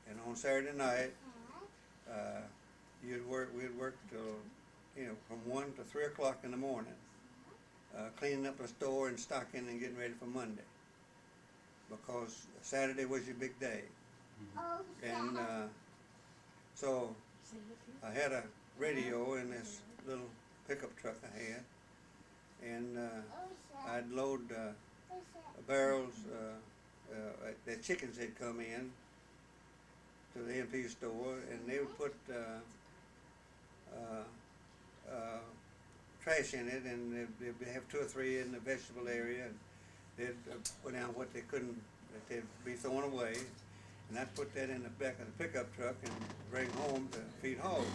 Speaker 3: and on Saturday night, we'd work till, from 1 to 3 o'clock in the morning, cleaning up the store and stocking and getting ready for Monday, because Saturday was your big day. And so I had a radio in this little pickup truck I had, and I'd load barrels, the chickens had come in to the MP store, and they would put trash in it, and they'd have 2 or 3 in the vegetable area, and they'd put down what they couldn't, that they'd be thrown away, and I'd put that in the back of the pickup truck and bring home to feed hogs.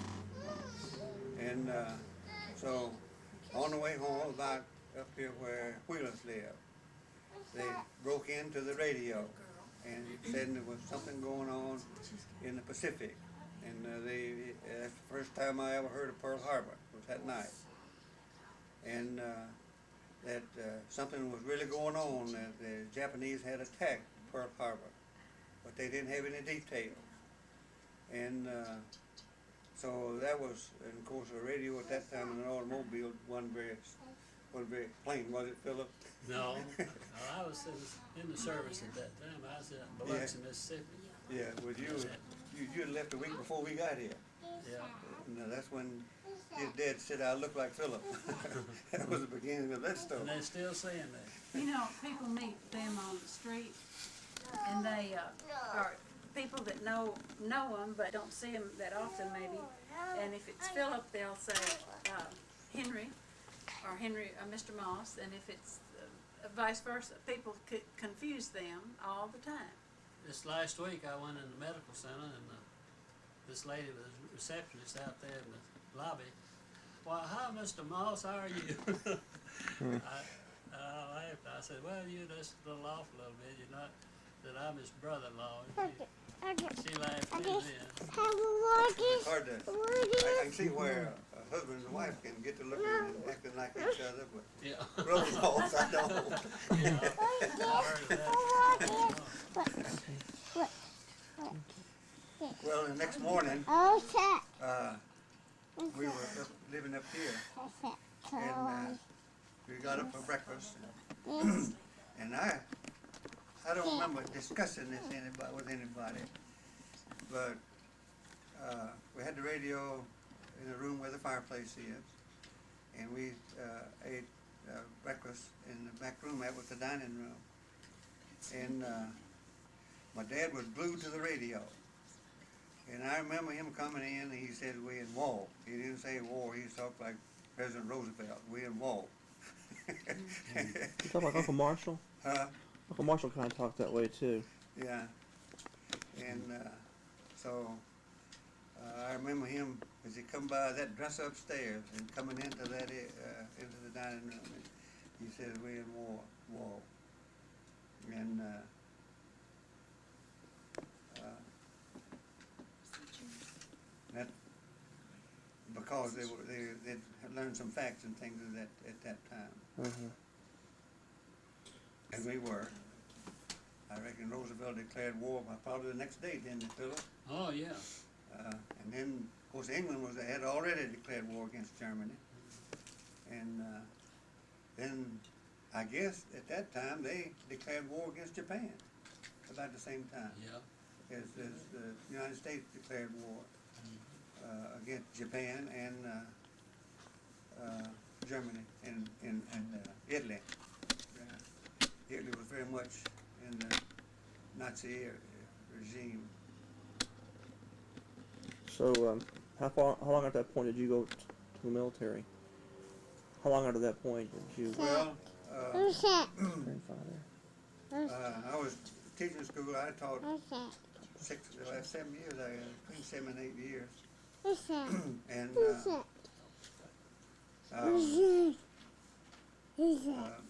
Speaker 3: And so on the way home, about up here where Wheelers live, they broke into the radio and said there was something going on in the Pacific. And that's the first time I ever heard of Pearl Harbor, was that night. And that something was really going on, that the Japanese had attacked Pearl Harbor, but they didn't have any detail. And so that was, and of course the radio at that time in an automobile wasn't very plain, was it, Philip?
Speaker 4: No, I was in the service at that time. I was in Biloxi, Mississippi.
Speaker 3: Yeah, well you had left a week before we got here.
Speaker 4: Yeah.
Speaker 3: And that's when his dad said I look like Philip. That was the beginning of that story.
Speaker 4: And they're still saying that.
Speaker 2: You know, people meet them on the street, and they are people that know them, but don't see them that often, maybe. And if it's Philip, they'll say Henry, or Mr. Moss. And if it's vice versa, people could confuse them all the time.
Speaker 4: This last week, I went in the medical center, and this lady was a receptionist out there in the lobby. Why, hi, Mr. Moss, how are you? I laughed. I said, well, you just a little off a little bit. You're not, that I'm his brother-in-law. She laughed in then.
Speaker 3: It's hard to, I can see where a husband and wife can get to looking and acting like each other, but
Speaker 4: Yeah.
Speaker 3: brother-in-laws, I don't.
Speaker 4: Yeah. I heard of that.
Speaker 3: Well, the next morning, we were living up here, and we got up for breakfast, and I don't remember discussing this with anybody, but we had the radio in the room where the fireplace is, and we ate breakfast in the back room. That was the dining room, and my dad was glued to the radio. And I remember him coming in, and he said, we in war. He didn't say war, he talked like President Roosevelt, we in war.
Speaker 5: You talk like Uncle Marshall?
Speaker 3: Huh?
Speaker 5: Uncle Marshall kind of talked that way too.
Speaker 3: Yeah. And so I remember him as he come by that dresser upstairs and coming into that into the dining room. And he said, we in war. And that because they had learned some facts and things at that time.
Speaker 5: Uh-huh.
Speaker 3: And we were. I reckon Roosevelt declared war probably the next day, didn't it, Philip?
Speaker 4: Oh, yeah.
Speaker 3: And then, of course, England had already declared war against Germany. And then, I guess, at that time, they declared war against Japan about the same time.
Speaker 4: Yeah.
Speaker 3: As the United States declared war against Japan and Germany and Italy. Italy was very much in the Nazi regime.
Speaker 5: So, how long at that point did you go to the military? How long after that point did you?
Speaker 3: Well,
Speaker 5: Grandfather.
Speaker 3: I was teaching school. I taught the last 7 years, between 7 and 8 years. And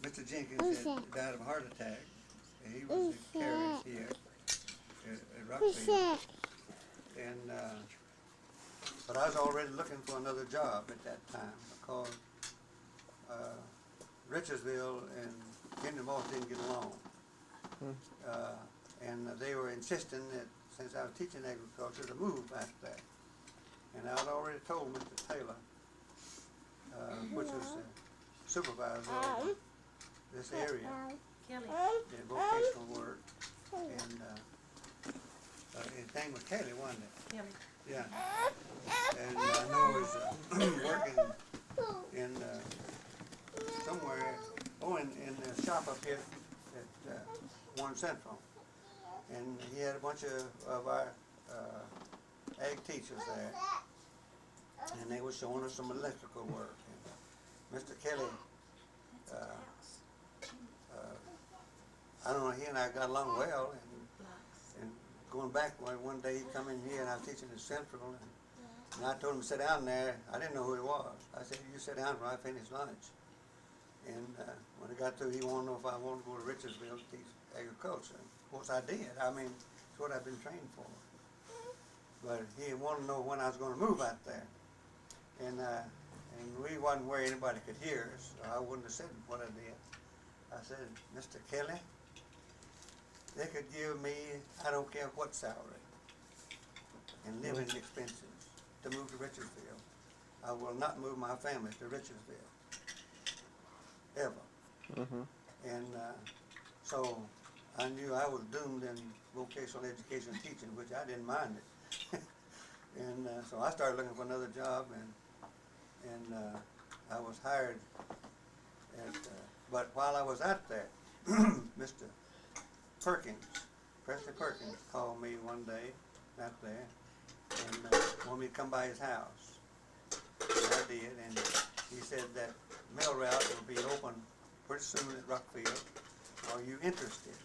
Speaker 3: Mr. Jenkins had died of a heart attack. And he was in Cary's here at Rockville. And but I was already looking for another job at that time because Richardsville and Geneva didn't get along. And they were insisting that since I was teaching agriculture to move back there. And I had already told Mr. Taylor, which was the supervisor of this area,
Speaker 6: Kelly.
Speaker 3: in vocational work, and his name was Kelly, wasn't it?
Speaker 6: Kelly.
Speaker 3: Yeah. And I know he was working in somewhere, in the shop up here at Warren Central. And he had a bunch of our ag teachers there, and they were showing us some electrical work. And Mr. Kelly, I don't know, he and I got along well, and going back one day he come in here and I was teaching at Central, and I told him to sit down there. I didn't know who he was. I said, you sit down while I finish lunch. And when I got through, he wanted to know if I wanted to go to Richardsville to teach agriculture. Of course I did. I mean, it's what I've been trained for. But he wanted to know when I was going to move out there. And we wasn't where anybody could hear us, so I wouldn't have said what I did. I said, Mr. Kelly, they could give me, I don't care what salary, and living expenses to move to Richardsville. I will not move my family to Richardsville, ever. And so I knew I was doomed in vocational education teaching, which I didn't mind it. And so I started looking for another job, and I was hired at, but while I was out there, Mr. Perkins, Presley Perkins, called me one day out there and wanted me to come by his house. And I did, and he said that mail route will be open pretty soon at Rockville. Are you interested?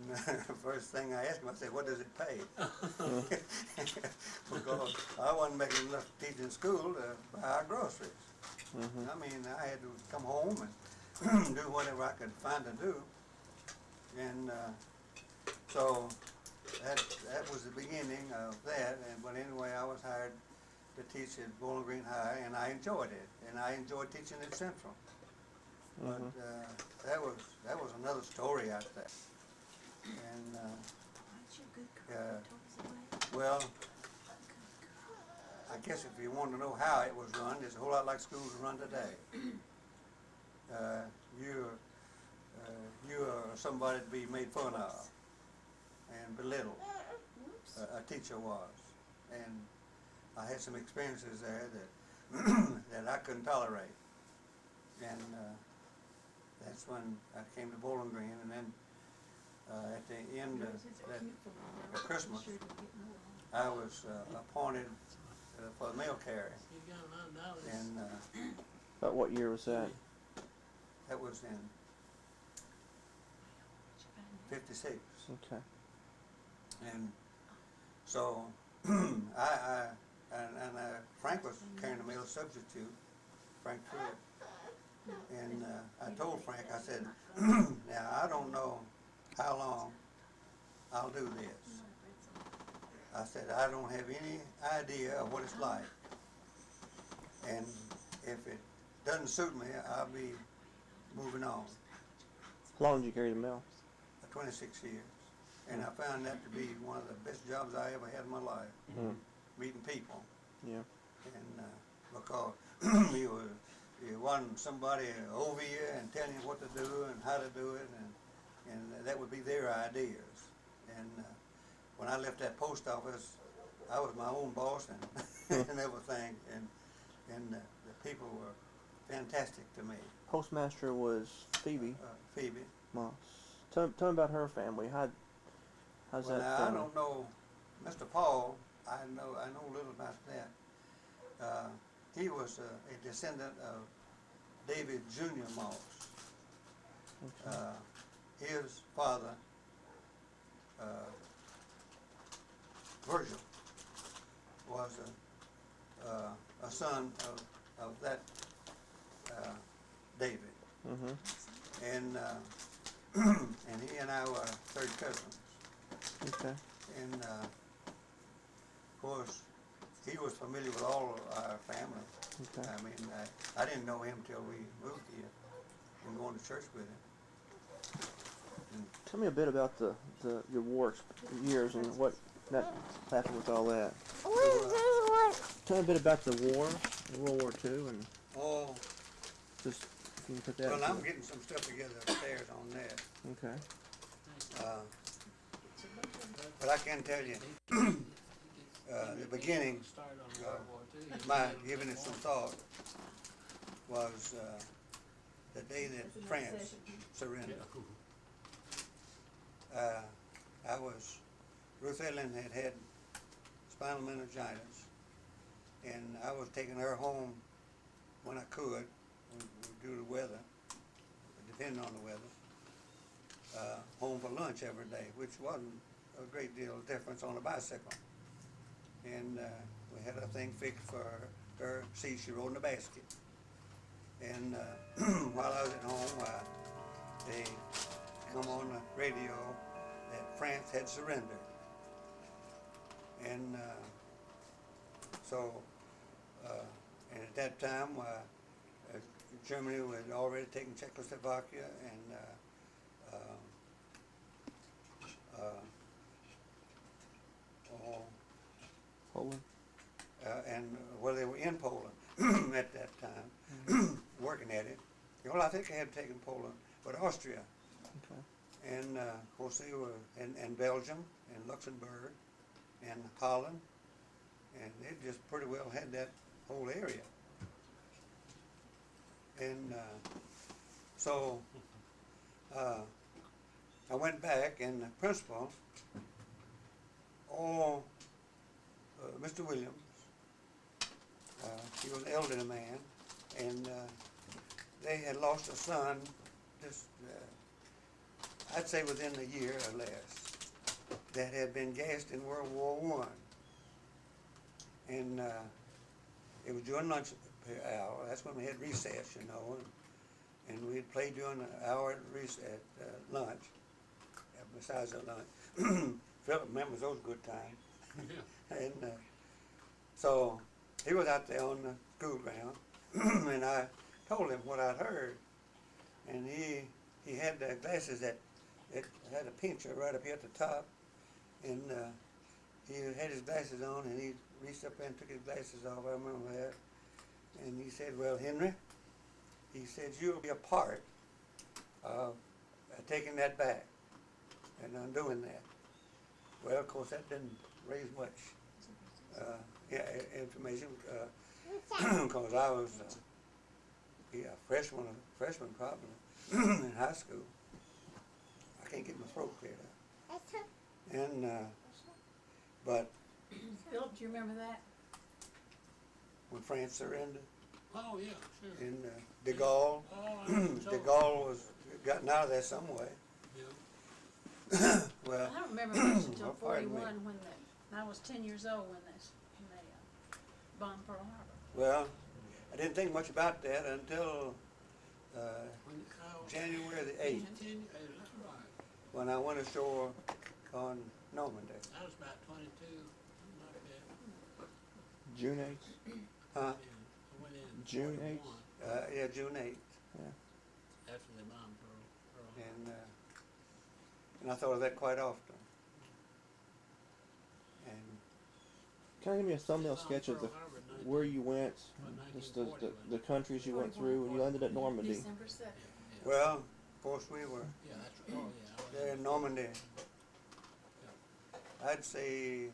Speaker 3: And first thing I asked him, I said, what does it pay? Because I wasn't making enough teaching school to buy our groceries. I mean, I had to come home and do whatever I could find to do. And so that was the beginning of that. And but anyway, I was hired to teach at Bowling Green High, and I enjoyed it. And I enjoyed teaching at Central. But that was another story out there. And well, I guess if you want to know how it was run, it's a whole lot like schools run today. You are somebody to be made fun of and belittled. A teacher was, and I had some experiences there that that I couldn't tolerate. And that's when I came to Bowling Green, and then at the end of Christmas, I was appointed for the mail carrier. And
Speaker 5: About what year was that?
Speaker 3: that was in '56.
Speaker 5: Okay.
Speaker 3: And so Frank was carrying the mail substitute, Frank Pruitt. And I told Frank, I said, now I don't know how long I'll do this. I said, I don't have any idea of what it's like. And if it doesn't suit me, I'll be moving on.
Speaker 5: How long did you carry the mail?
Speaker 3: 26 years. And I found that to be one of the best jobs I ever had in my life, meeting people.
Speaker 5: Yeah.
Speaker 3: And because you want somebody over you and telling you what to do and how to do it, and that would be their ideas. And when I left that post office, I was my own boss and, and everything, and the people were fantastic to me.
Speaker 5: Postmaster was Phoebe
Speaker 3: Phoebe.
Speaker 5: Moss. Tell me about her family. How's
Speaker 3: Well,
Speaker 5: that
Speaker 3: now,
Speaker 5: family?
Speaker 3: I don't know, Mr. Paul, I know a little about that. He was a descendant of David Jr. Moss.
Speaker 5: Okay.
Speaker 3: His father Virgil was a son of that David.
Speaker 5: Mm-hmm.
Speaker 3: And and he and I were third cousins.
Speaker 5: Okay.
Speaker 3: And of course, he was familiar with all of our family.
Speaker 5: Okay.
Speaker 3: I mean, I didn't know him till we moved here and going to church with him.
Speaker 5: Tell me a bit about your war years and what happened with all that. Tell me a bit about the war, World War II, and
Speaker 3: Oh,
Speaker 5: just can you put that.
Speaker 3: well, I'm
Speaker 5: into-
Speaker 3: getting some stuff together upstairs on that.
Speaker 5: Okay.
Speaker 3: But I can tell you, the beginning,
Speaker 4: Started on World War II.
Speaker 3: my giving it some thought was the day that France surrendered. Ruth Ellen had spinal meningitis, and I was taking her home when I could, due to the weather, depending on the weather, home for lunch every day, which wasn't a great deal of difference on a bicycle. And we had a thing fixed for her seat she rode in a basket. And while I was at home, they come on the radio that France had surrendered. And and at that time, Germany had already taken Czechoslovakia and
Speaker 5: Poland.
Speaker 3: Well, they were in Poland at that time, working at it. Well, I think they had taken Poland, but Austria.
Speaker 5: Okay.
Speaker 3: And of course they were, and Belgium, and Luxembourg, and Holland, and they just pretty well had that whole area. And so I went back, and the principal, Mr. Williams, he was an elderly man, and they had lost a son just, I'd say within a year or less, that had been gassed in World War I. And it was during lunch hour. That's when we had recess, you know, and we'd play during the hour at lunch, besides the lunch. Philip remembers those good times.
Speaker 4: Yeah.
Speaker 3: And so he was out there on the school ground, and I told him what I'd heard. And he had the glasses that it had a pincher right up here at the top, and he had his glasses on, and he reached up there and took his glasses off. I remember that. And he said, "Well, Henry," he said, "you'll be a part of taking that back and undoing that." Well, of course, that didn't raise much information because I was freshman probably in high school. I can't get my throat cleared up. And but
Speaker 2: Philip, do you remember that?
Speaker 3: when France surrendered,
Speaker 4: Oh, yeah, sure.
Speaker 3: and de Gaulle,
Speaker 4: Oh, I know.
Speaker 3: de Gaulle was gotten out of there some way.
Speaker 4: Yeah.
Speaker 3: Well,
Speaker 2: I don't remember much until
Speaker 3: well, pardon me.
Speaker 2: 41 when I was 10 years old when they bombed Pearl Harbor.
Speaker 3: well, I didn't think much about that until January the 8th,
Speaker 4: That's right.
Speaker 3: when I went ashore on Normandy.
Speaker 4: I was about 22, something like that.
Speaker 5: June 8th.
Speaker 3: Huh?
Speaker 4: Yeah, I went in
Speaker 5: June
Speaker 4: 41,
Speaker 3: Yeah, June 8th.
Speaker 4: after they bombed Pearl Harbor.
Speaker 3: And I thought of that quite often. And
Speaker 5: Can I give me a thumbnail sketch of
Speaker 4: Pearl Harbor in
Speaker 5: where you went, just the countries you went through when you landed at Normandy?
Speaker 2: December 2nd.
Speaker 3: well, of course we were
Speaker 4: Yeah, that's right. Oh, yeah. I was
Speaker 3: there in Normandy. I'd say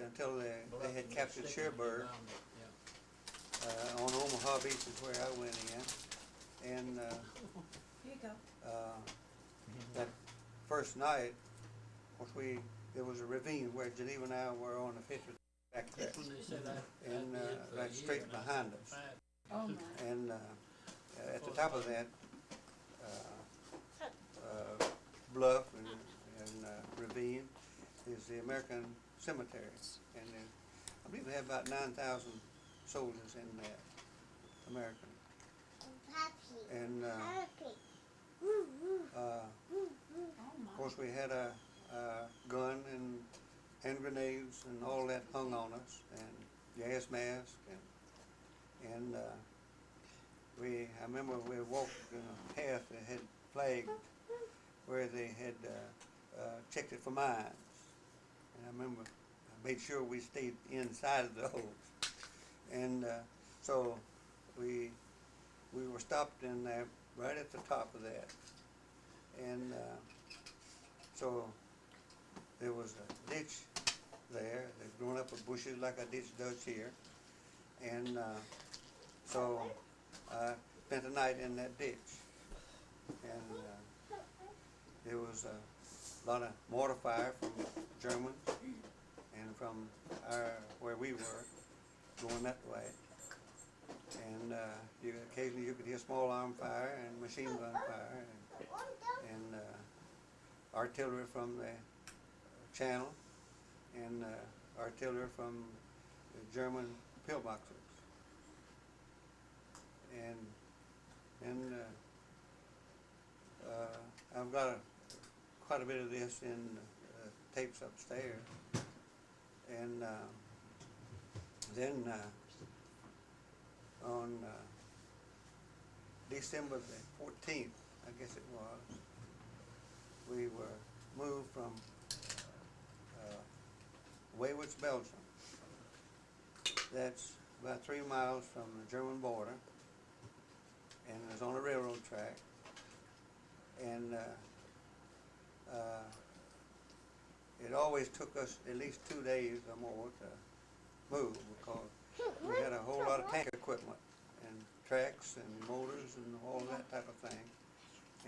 Speaker 3: until they had captured Cherbourg.
Speaker 4: Yeah.
Speaker 3: On Omaha Beach is where I went in. And
Speaker 2: Here you go.
Speaker 3: that first night, of course there was a ravine where Geneva and I were on the 50th back there.
Speaker 4: That's when they said I'd
Speaker 3: And
Speaker 4: be in for a
Speaker 3: right
Speaker 4: year,
Speaker 3: straight
Speaker 4: and I
Speaker 3: behind
Speaker 4: was
Speaker 3: us.
Speaker 4: 5.
Speaker 2: Oh, my.
Speaker 3: And at the top of that bluff and ravine is the American cemetery. And I believe they had about 9,000 soldiers in that, American. And of course we had a gun and hand grenades and all that hung on us, and gas mask, and I remember we walked in a path that had flagged where they had checked it for mines, and I remember I made sure we stayed inside of those, and so we were stopped in there right at the top of that, and so there was a ditch there that's grown up with bushes like a ditch does here, and so I spent the night in that ditch, and there was a lot of mortar fire from Germans and from where we were going that way, and occasionally you could hear small arm fire and machine gun fire and artillery from the Channel and artillery from the German pillboxes. And I've got quite a bit of this in tapes upstairs. And then on December the 14th, I guess it was, we were moved from Wayward's, Belgium. That's about 3 miles from the German border, and it was on a railroad track. And it always took us at least 2 days or more to move because we had a whole lot of tank equipment and tracks and motors and all of that type of thing,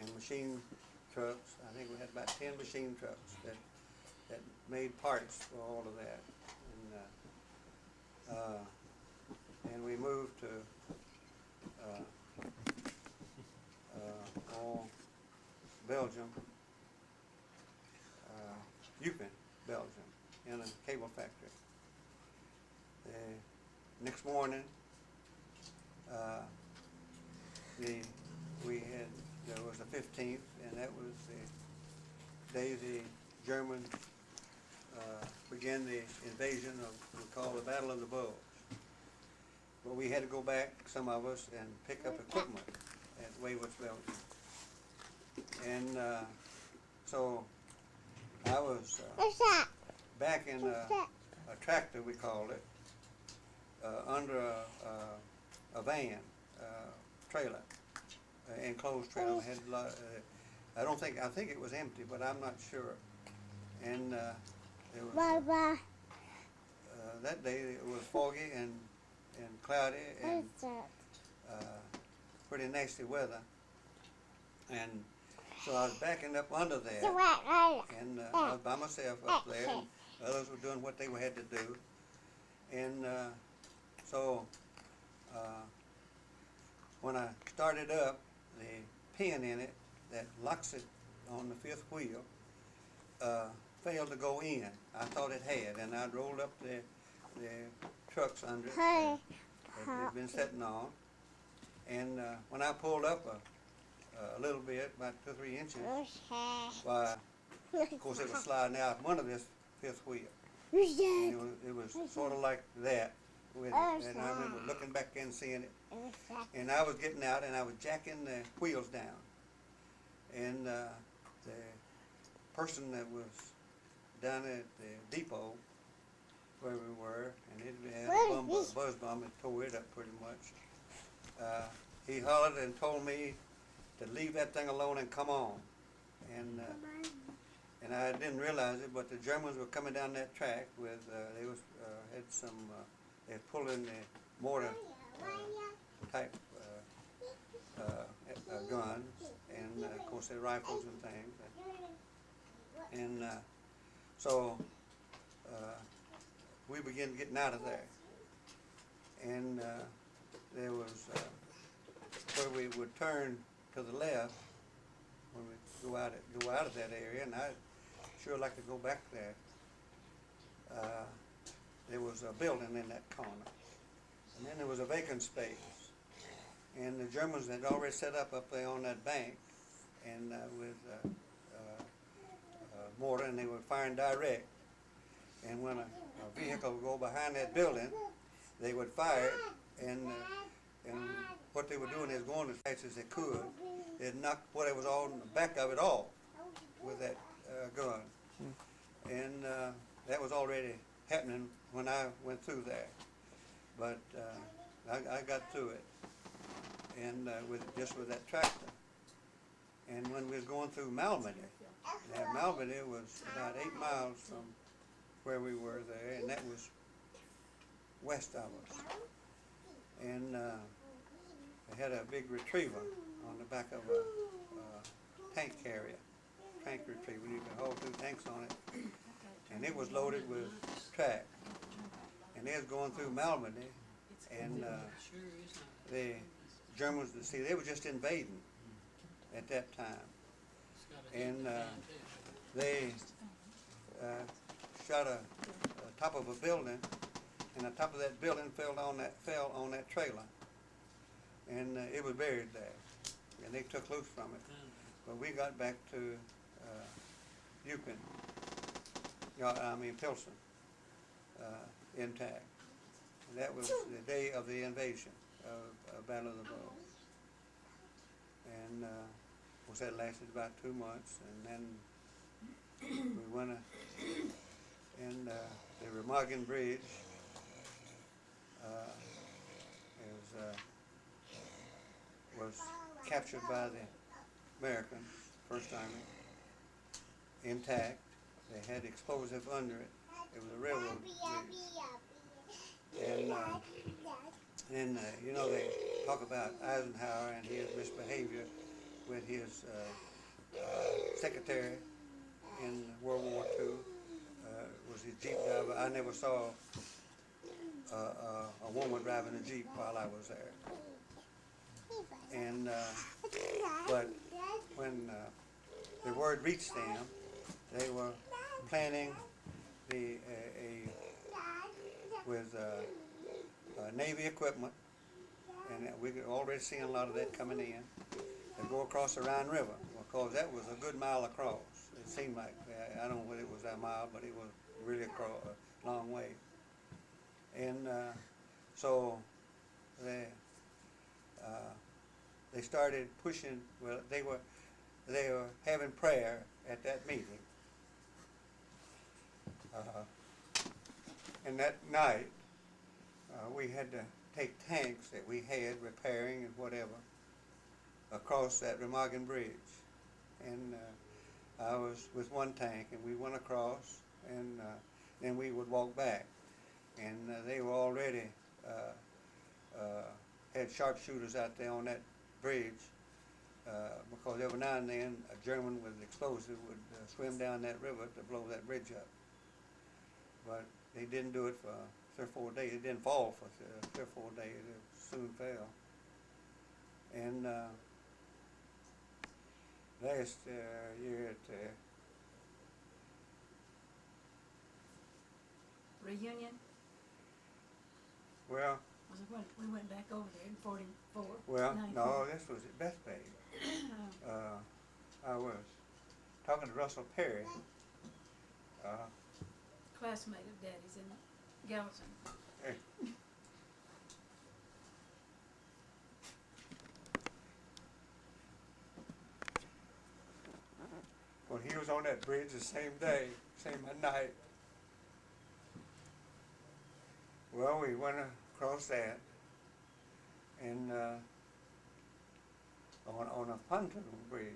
Speaker 3: and machine trucks. I think we had about 10 machine trucks that made parts for all of that, and we moved to Belgium, Eupen, Belgium, in a cable factory. The next morning, there was the 15th, and that was the day the Germans began the invasion of what we call the Battle of the Bulge. But we had to go back, some of us, and pick up equipment at Wayward's, Belgium. And so I was back in a tractor, we called it, under a van, trailer, enclosed trailer. Had a lot, I think it was empty, but I'm not sure. And it was that day it was foggy and cloudy and pretty nasty weather. And so I was backing up under there, and I was by myself up there, and others were doing what they had to do. And so when I started up, the pin in it that locks it on the fifth wheel failed to go in. I thought it had, and I'd rolled up the trucks under it that they'd been sitting on. And when I pulled up a little bit, about 2 or 3 inches, why, of course it was sliding out from under this fifth wheel. And it was sort of like that with it. And I remember looking back and seeing it. And I was getting out and I was jacking the wheels down. And the person that was down at the depot where we were, and it had a buzz bomb that tore it up pretty much. He hollered and told me to leave that thing alone and come on. And I didn't realize it, but the Germans were coming down that track with had some they had pulled in the mortar type guns, and of course their rifles and things. And so we began getting out of there, and there was where we would turn to the left when we go out of that area, and I'd sure like to go back there. there was a building in that corner. And then there was a vacant space. And the Germans had already set up there on that bank and with mortar, and they were firing direct. And when a vehicle would go behind that building, they would fire it, and what they were doing is going as fast as they could. They'd knock whatever was on the back of it off with that gun. And that was already happening when I went through there. But I got through it, and with that tractor. And when we was going through Malmedy, Malmedy was about 8 miles from where we were there, and that was west of us. And they had a big retriever on the back of a tank carrier, tank retriever. You could haul 2 tanks on it, and it was loaded with track. And they was going through Malmedy, and the Germans, see, they were just invading at that time. And they shot a top of a building, and the top of that building fell on that trailer, and it was buried there, and they took loose from it. But we got back to Yukon, Pilsen, intact. And that was the day of the invasion of Battle of the Bulge. And of course that lasted about 2 months, and then we went and the Remagen Bridge was captured by the Americans, First Army, intact. They had explosive under it. It was a railroad bridge. And you know, they talk about Eisenhower and his misbehavior with his secretary in World War II. Was his Jeep driver. I never saw a woman driving a Jeep while I was there. And but when the word reached them, they were planning with Navy equipment, and we could already seeing a lot of that coming in. They go across the Rhine River, because that was a good mile across. It seemed like, I don't know whether it was that mile, but it was really across a long way. And so they started pushing. Well, they were having prayer at that meeting. And that night, we had to take tanks that we had repairing and whatever across that Remagen Bridge. And I was with one tank, and we went across, and then we would walk back. And they were already had sharpshooters out there on that bridge, because every now and then a German with explosive would swim down that river to blow that bridge up. But they didn't do it for 3 or 4 days. It didn't fall for 3 or 4 days. It soon fell. And last year at
Speaker 2: Reunion?
Speaker 3: well,
Speaker 2: Was it when we went back over there in 44?
Speaker 3: well,
Speaker 2: 94?
Speaker 3: no, this was at Bethpage. I was talking to Russell Perry.
Speaker 2: Classmate of Daddy's in Gallatin.
Speaker 3: Hey. Well, he was on that bridge the same day, same night. Well, we went across that, and on a pontoon bridge.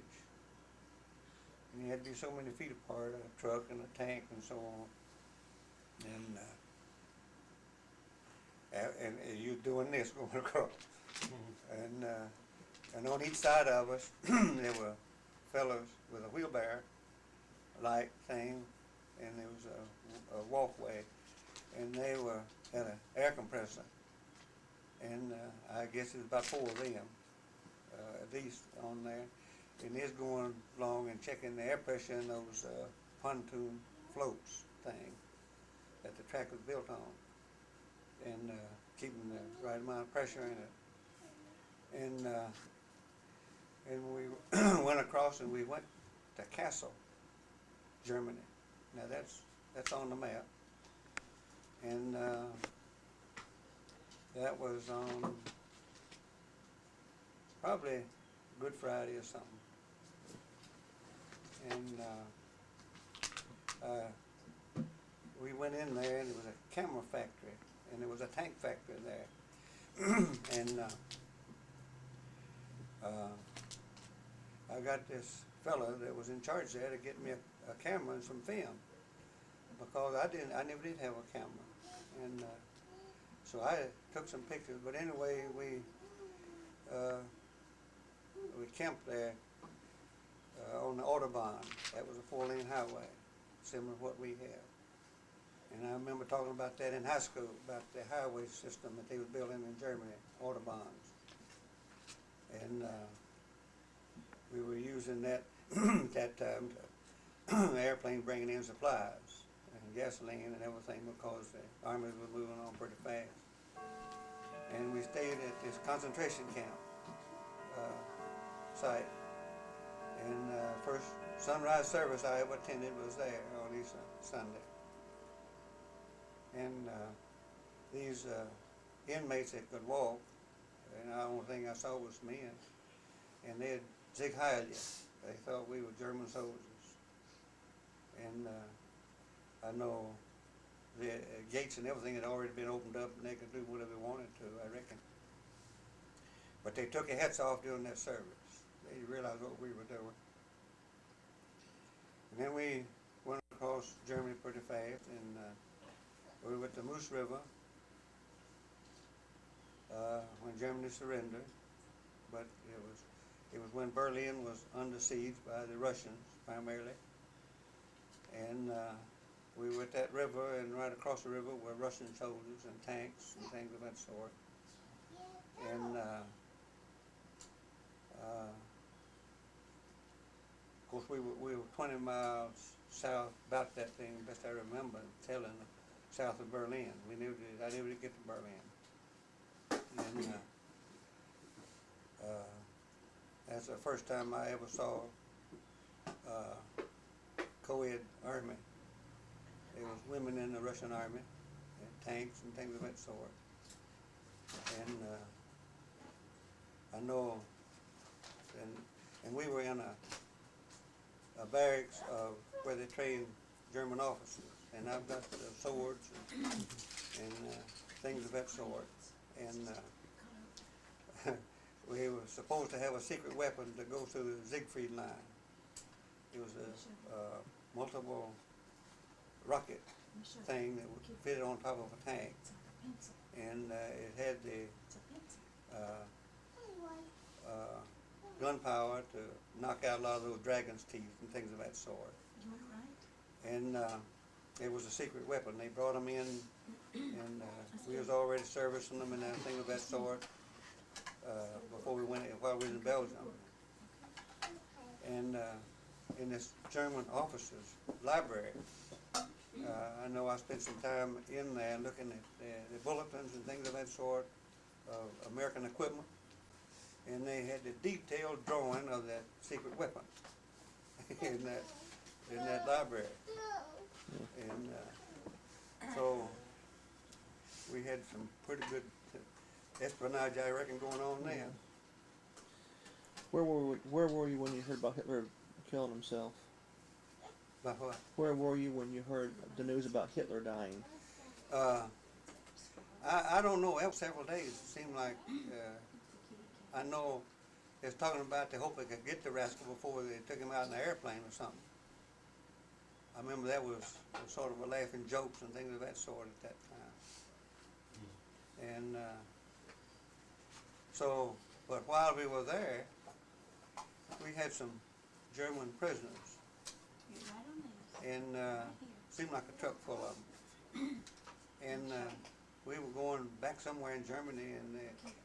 Speaker 3: And you had to be so many feet apart, a truck and a tank and so on. And you doing this going across. And on each side of us, there were fellows with a wheelbarrow-like thing, and there was a walkway, and they had an air compressor. And I guess it was about 4 of them, at least on there. And it's going along and checking the air pressure in those pontoon floats thing. that the track was built on, and keeping the right amount of pressure in it. And we went across and we went to Kassel, Germany. Now that's on the map, and that was on probably Good Friday or something. And we went in there, and it was a camera factory, and there was a tank factory there. And I got this fella that was in charge there to get me a camera and some film, because I never did have a camera, and so I took some pictures. But anyway, we camped there on the Autobahn. That was a 4-lane highway, similar to what we have. And I remember talking about that in high school, about the highway system that they were building in Germany, Autobahns. And we were using that that time to airplane bringing in supplies and gasoline and everything, because the armies were moving on pretty fast. And we stayed at this concentration camp site. And first sunrise service I ever attended was there on Easter Sunday. And these inmates that could walk, and the only thing I saw was men, and they'd zig heil you. They thought we were German soldiers. And I know the gates and everything had already been opened up, and they could do whatever they wanted to, I reckon. But they took their hats off during that service. They realized what we were doing. And then we went across Germany pretty fast, and we went to Moose River when Germany surrendered. But it was when Berlin was under siege by the Russians primarily. And we were at that river, and right across the river were Russian soldiers and tanks and things of that sort. And of course we were 20 miles south, about that thing, best I remember telling, south of Berlin. I never did get to Berlin. And that's the first time I ever saw co-ed army. There was women in the Russian army, and tanks and things of that sort. And I know, and we were in a barracks of where they trained German officers, and I've got swords and things of that sort. And we were supposed to have a secret weapon to go through the Siegfried line. It was a multiple rocket thing that would fit on top of a tank, and it had the gunpowder to knock out a lot of those dragon's teeth and things of that sort. And it was a secret weapon. They brought them in, and we was already servicing them and everything of that sort before we went, while we was in Belgium. And in this German officers' library, I know I spent some time in there looking at the bulletins and things of that sort of American equipment, and they had the detailed drawing of that secret weapon in that library. And so we had some pretty good espionage, I reckon, going on there.
Speaker 5: Where were you when you heard about Hitler killing himself?
Speaker 3: About what?
Speaker 5: Where were you when you heard the news about Hitler dying?
Speaker 3: I don't know. It was several days. It seemed like I know they was talking about they hope they could get the rascal before they took him out in an airplane or something. I remember that was sort of a laughing jokes and things of that sort at that time. And so, but while we were there, we had some German prisoners, and seemed like a truck full of them. And we were going back somewhere in Germany, and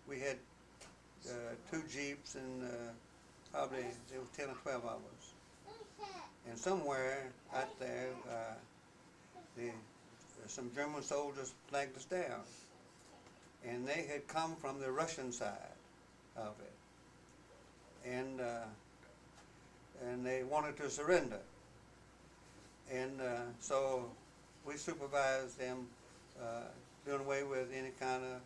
Speaker 3: we had 2 jeeps, and probably there was 10 or 12 of us. And somewhere out there, the some German soldiers flagged us down, and they had come from the Russian side of it, and they wanted to surrender, and so we supervised them, doing away with any kind of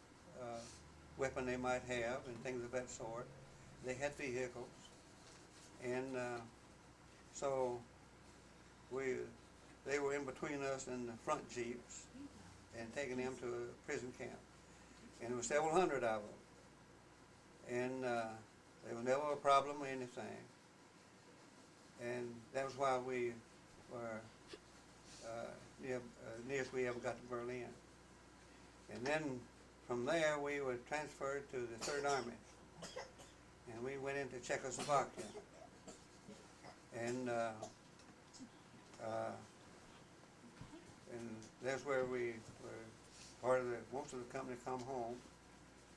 Speaker 3: weapon they might have and things of that sort. They had vehicles, and so they were in between us and the front jeeps and taking them to a prison camp. And there were several hundred of them. And there was never a problem or anything. And that was why we were nearest we ever got to Berlin. And then from there we were transferred to the Third Army. And we went into Czechoslovakia. And that's where we were part of most of the company come home.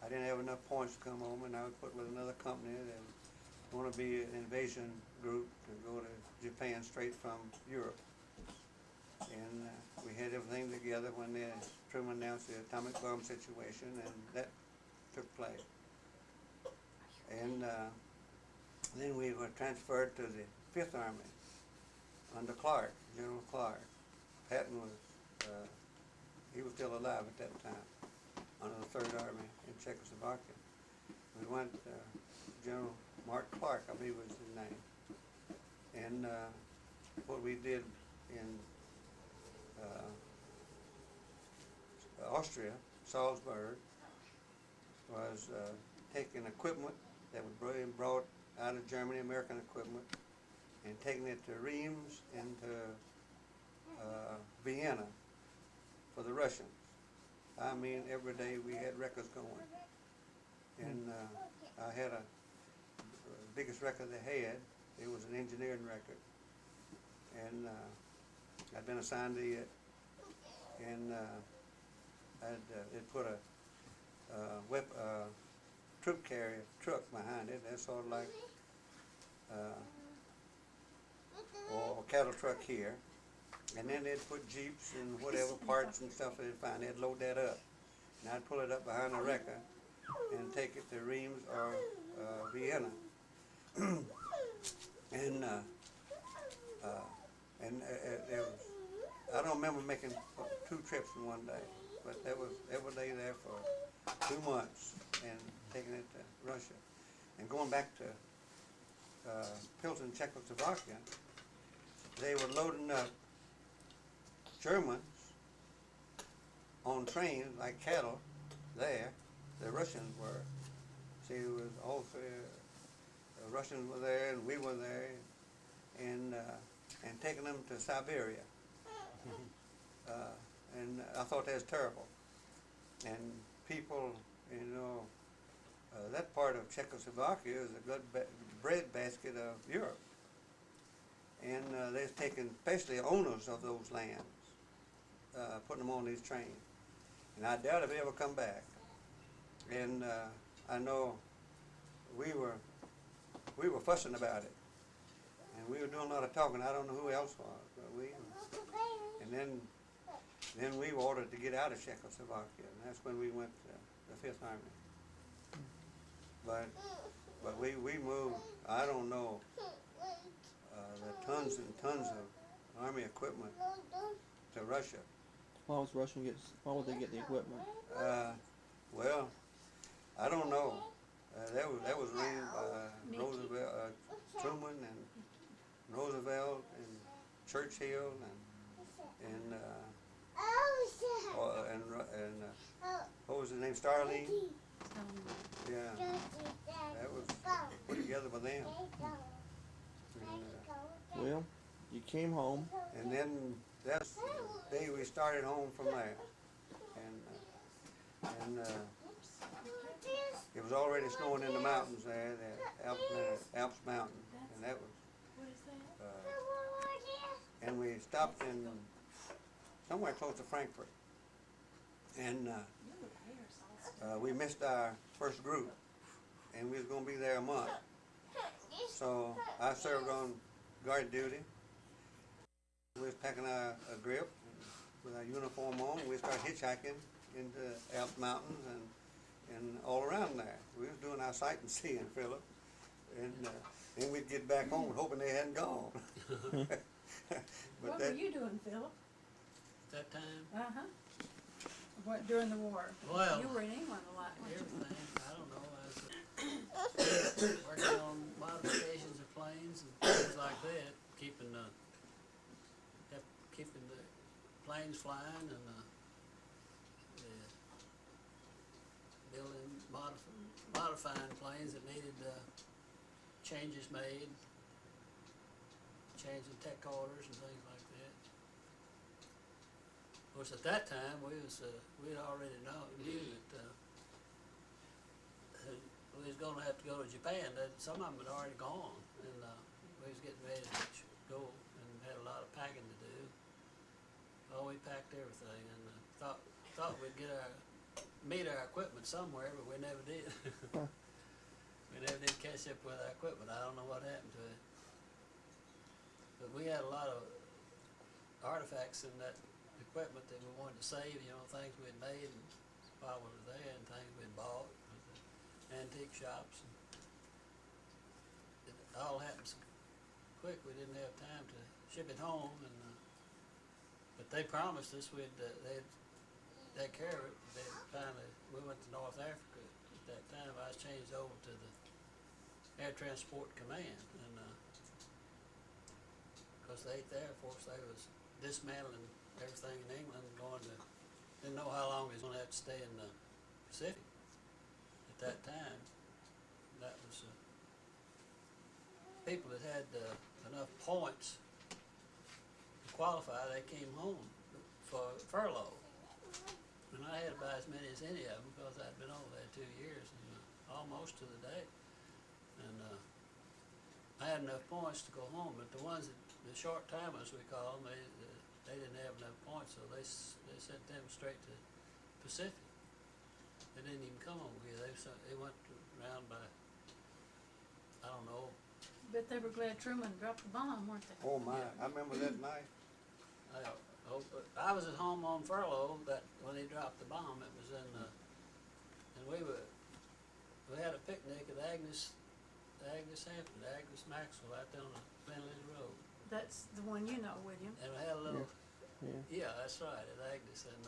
Speaker 3: I didn't have enough points to come home, and I was put with another company that was going to be an invasion group to go to Japan straight from Europe. And we had everything together when Truman announced the atomic bomb situation, and that took place. And then we were transferred to the Fifth Army under Clark, General Clark. Patton was, he was still alive at that time, under the Third Army in Czechoslovakia. We went, General Mark Clark, I believe was his name. And what we did in Austria, Salzburg, was taking equipment that was being brought out of Germany, American equipment, and taking it to Reims and to Vienna for the Russians. I mean, every day we had records going. And I had the biggest record they had. It was an engineering record. And I'd been assigned to it. And they'd put a troop carrier truck behind it. That's sort of like or a cattle truck here. And then they'd put jeeps and whatever parts and stuff they'd find. They'd load that up. And I'd pull it up behind the wrecker and take it to Reims or Vienna. And there was, I don't remember making 2 trips in one day, but that was every day there for 2 months and taking it to Russia. And going back to Pilsen, Czechoslovakia, they were loading up Germans on trains like cattle there. The Russians were. See, it was all three, the Russians were there and we were there, and taking them to Siberia. And I thought that was terrible. And people, that part of Czechoslovakia is a good bread basket of Europe. And they're taking, especially owners of those lands, putting them on these trains. And I doubt if they ever come back. And I know we were fussing about it. And we were doing a lot of talking. I don't know who else was, but we. And then we were ordered to get out of Czechoslovakia, and that's when we went to the Fifth Army. But we moved, I don't know, the tons and tons of Army equipment to Russia.
Speaker 5: Why would they get the equipment?
Speaker 3: Well, I don't know. That was arranged by Roosevelt, Truman and Roosevelt and Churchill and what was his name? Starling. Yeah, that was put together by them. And,
Speaker 5: Well, you came home.
Speaker 3: and then that's the day we started home from there. And it was already snowing in the mountains there, the Alps Mountain, and that was. And we stopped in somewhere close to Frankfurt, and we missed our first group, and we was going to be there a month. So I served on guard duty. We was packing our grip, with our uniform on, we started hitchhiking into Alps Mountains and all around there. We was doing our sight and seeing, Philip. And then we'd get back home hoping they hadn't gone.
Speaker 2: What were you doing, Philip?
Speaker 4: At that time,
Speaker 2: Uh-huh. What, during the war?
Speaker 4: Well,
Speaker 2: You were in England a lot, weren't you?
Speaker 4: everything, I don't know, I was working on modifications of planes and things like that, keeping the planes flying and building, modifying planes that needed changes made, changing tech orders and things like that. Of course, at that time, we'd already knew that we was gonna have to go to Japan. That some of them had already gone, and we was getting ready to go and had a lot of packing to do. Oh, we packed everything and thought we'd meet our equipment somewhere, but we never did. We never did catch up with our equipment. I don't know what happened to it. But we had a lot of artifacts in that equipment that we wanted to save, things we'd made and while we were there, and things we'd bought at the antique shops. And it all happened so quick, we didn't have time to ship it home, but they promised us they'd take care of it. We went to North Africa at that time. I was changed over to the Air Transport Command, and because the 8th Air Force, they was dismantling everything in England, didn't know how long we was going to have to stay in the Pacific at that time. That was people that had enough points to qualify, they came home for furlough. And I had about as many as any of them because I'd been over there 2 years, and almost to the day. And I had enough points to go home, but the the short timers we call them, they didn't have enough points, so they sent them straight to Pacific. They didn't even come over here. They went around by, I don't know.
Speaker 2: Bet they were glad Truman dropped the bomb, weren't they?
Speaker 3: Oh my, I remember that night.
Speaker 4: I was at home on furlough when he dropped the bomb. It was and we had a picnic at Agnes Maxwell out there on the Glenley Road.
Speaker 2: That's the one you know, William.
Speaker 4: And we had a little,
Speaker 5: Yeah.
Speaker 4: that's right, at Agnes, and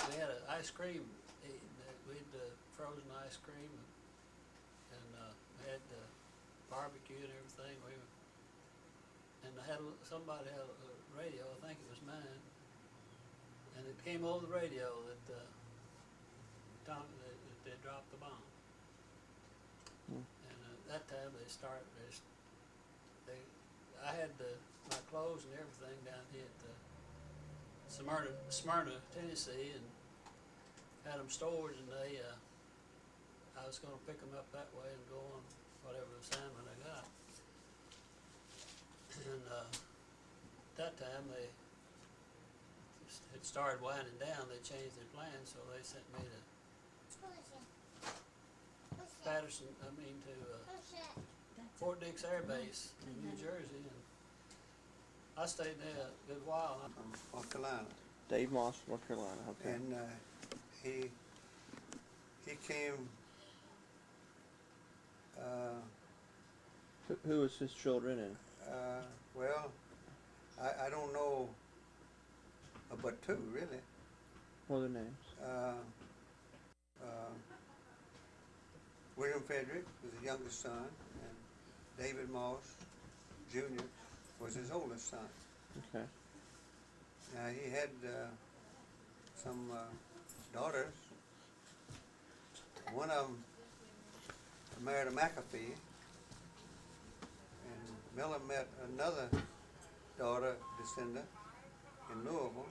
Speaker 4: we had an ice cream eating. We'd frozen ice cream, and we had barbecue and everything. And somebody had a radio, I think it was mine, and it came over the radio that that they dropped the bomb. And that time I had my clothes and everything down here at Smyrna, Tennessee, and had them stored, and I was going to pick them up that way and go on whatever assignment I got. And that time it started winding down. They changed their plans, so they sent me to Fort Dix Air Base in New Jersey, and I stayed there a good while.
Speaker 3: From North Carolina.
Speaker 5: Dave Moss, North Carolina. Okay.
Speaker 3: And he came.
Speaker 5: Who was his children and?
Speaker 3: Well, I don't know, but two really.
Speaker 5: What are their names?
Speaker 3: William Frederick was his youngest son, and David Moss Jr. was his oldest son.
Speaker 5: Okay.
Speaker 3: He had some daughters. One of them married a McAfee, and Miller met another daughter descendant in Louisville.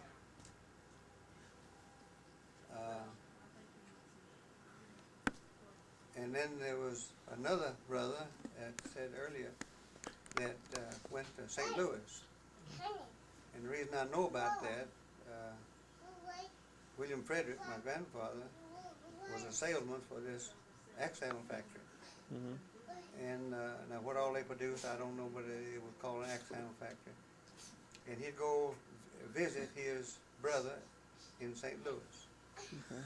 Speaker 3: And then there was another brother, as I said earlier, that went to St. Louis. And the reason I know about that, William Frederick, my grandfather, was a salesman for this axle factory.
Speaker 5: Mm-hmm.
Speaker 3: And now what all they produced, I don't know, but it was called an axle factory. And he'd go visit his brother in St. Louis.
Speaker 5: Okay.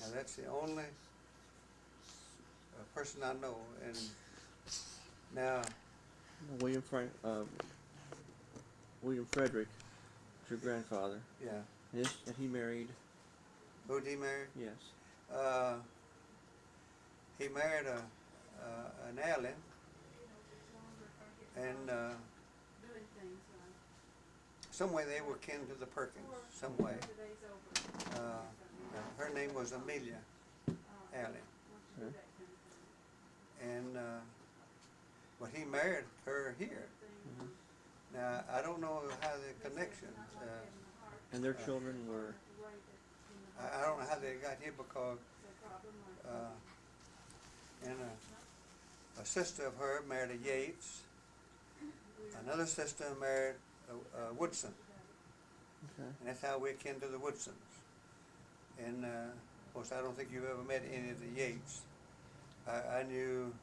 Speaker 3: Now that's the only person I know. And now,
Speaker 5: William Frederick, your grandfather,
Speaker 3: yeah,
Speaker 5: and he married.
Speaker 3: who'd he marry?
Speaker 5: Yes.
Speaker 3: He married an Allen, and some way they were kin to the Perkins, some way. Her name was Amelia Allen.
Speaker 5: Okay.
Speaker 3: And but he married her here.
Speaker 5: Mhm.
Speaker 3: Now I don't know how the connection.
Speaker 5: And their children were.
Speaker 3: I don't know how they got here because and a sister of her married a Yates. Another sister married a Woodson,
Speaker 5: Okay.
Speaker 3: and that's how we're kin to the Woodsons. And of course, I don't think you've ever met any of the Yates. I knew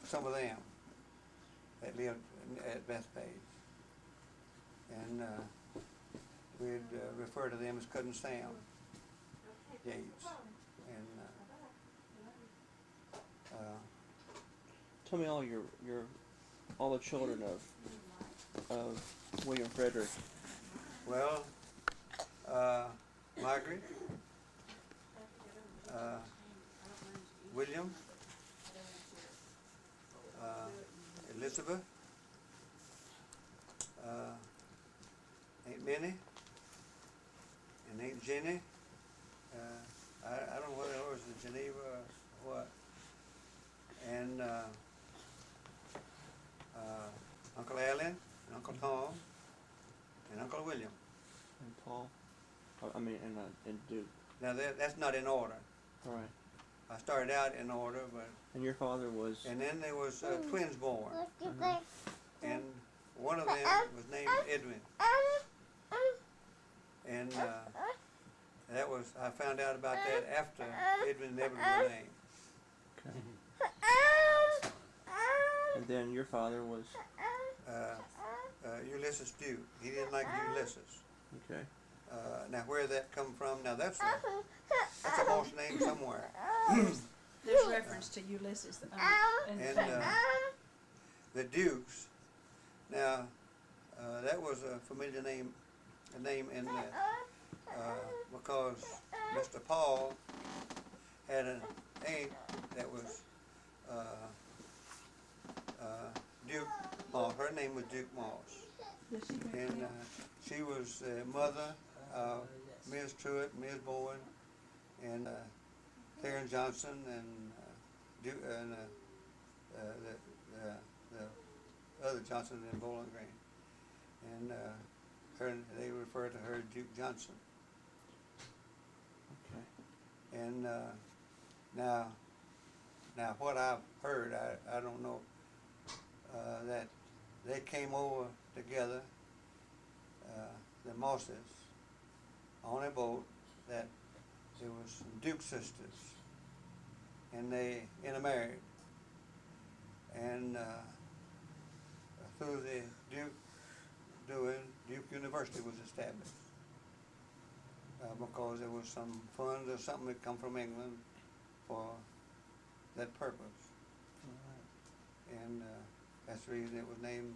Speaker 3: some of them that lived at Bethpage, and we'd refer to them as Cousin Sam Yates. And
Speaker 5: Tell me all all the children of William Frederick.
Speaker 3: well, Margaret, William, Elizabeth, Aunt Minnie, and Aunt Jenny. I don't know whether it was in Geneva or what. And Uncle Allen, and Uncle Tom, and Uncle William.
Speaker 5: And Paul. And Duke.
Speaker 3: Now that's not in order.
Speaker 5: All right.
Speaker 3: I started out in order, but
Speaker 5: And your father was.
Speaker 3: and then there was twins born,
Speaker 5: Uh-huh.
Speaker 3: and one of them was named Edwin. And that was I found out about that after Edwin never was named.
Speaker 5: Okay. And then your father was.
Speaker 3: Ulysses Duke. He didn't like Ulysses.
Speaker 5: Okay.
Speaker 3: Now where that come from? Now that's a Morse name somewhere.
Speaker 2: There's reference to Ulysses in the
Speaker 3: And
Speaker 2: family.
Speaker 3: the Dukes. Now that was a familiar name in that because Mr. Paul had an aunt that was Duke Moss. Her name was Duke Moss. And she was the mother of Ms. Truitt, Ms. Bowen, and Clarence Johnson, and the other Johnson in Bowling Green. And they refer to her Duke Johnson.
Speaker 5: Okay.
Speaker 3: And now what I've heard, I don't know, that they came over together, the Mosses, on a boat that there was some Duke sisters, and they intermarried. And through the Duke University was established because there was some funds or something that come from England for that purpose.
Speaker 5: All right.
Speaker 3: And that's the reason it was named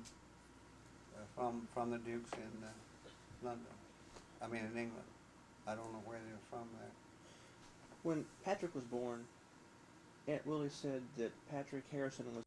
Speaker 3: from the Dukes in London. I mean in England. I don't know where they were from there.
Speaker 5: When Patrick was born, Aunt Willie said that Patrick Harrison was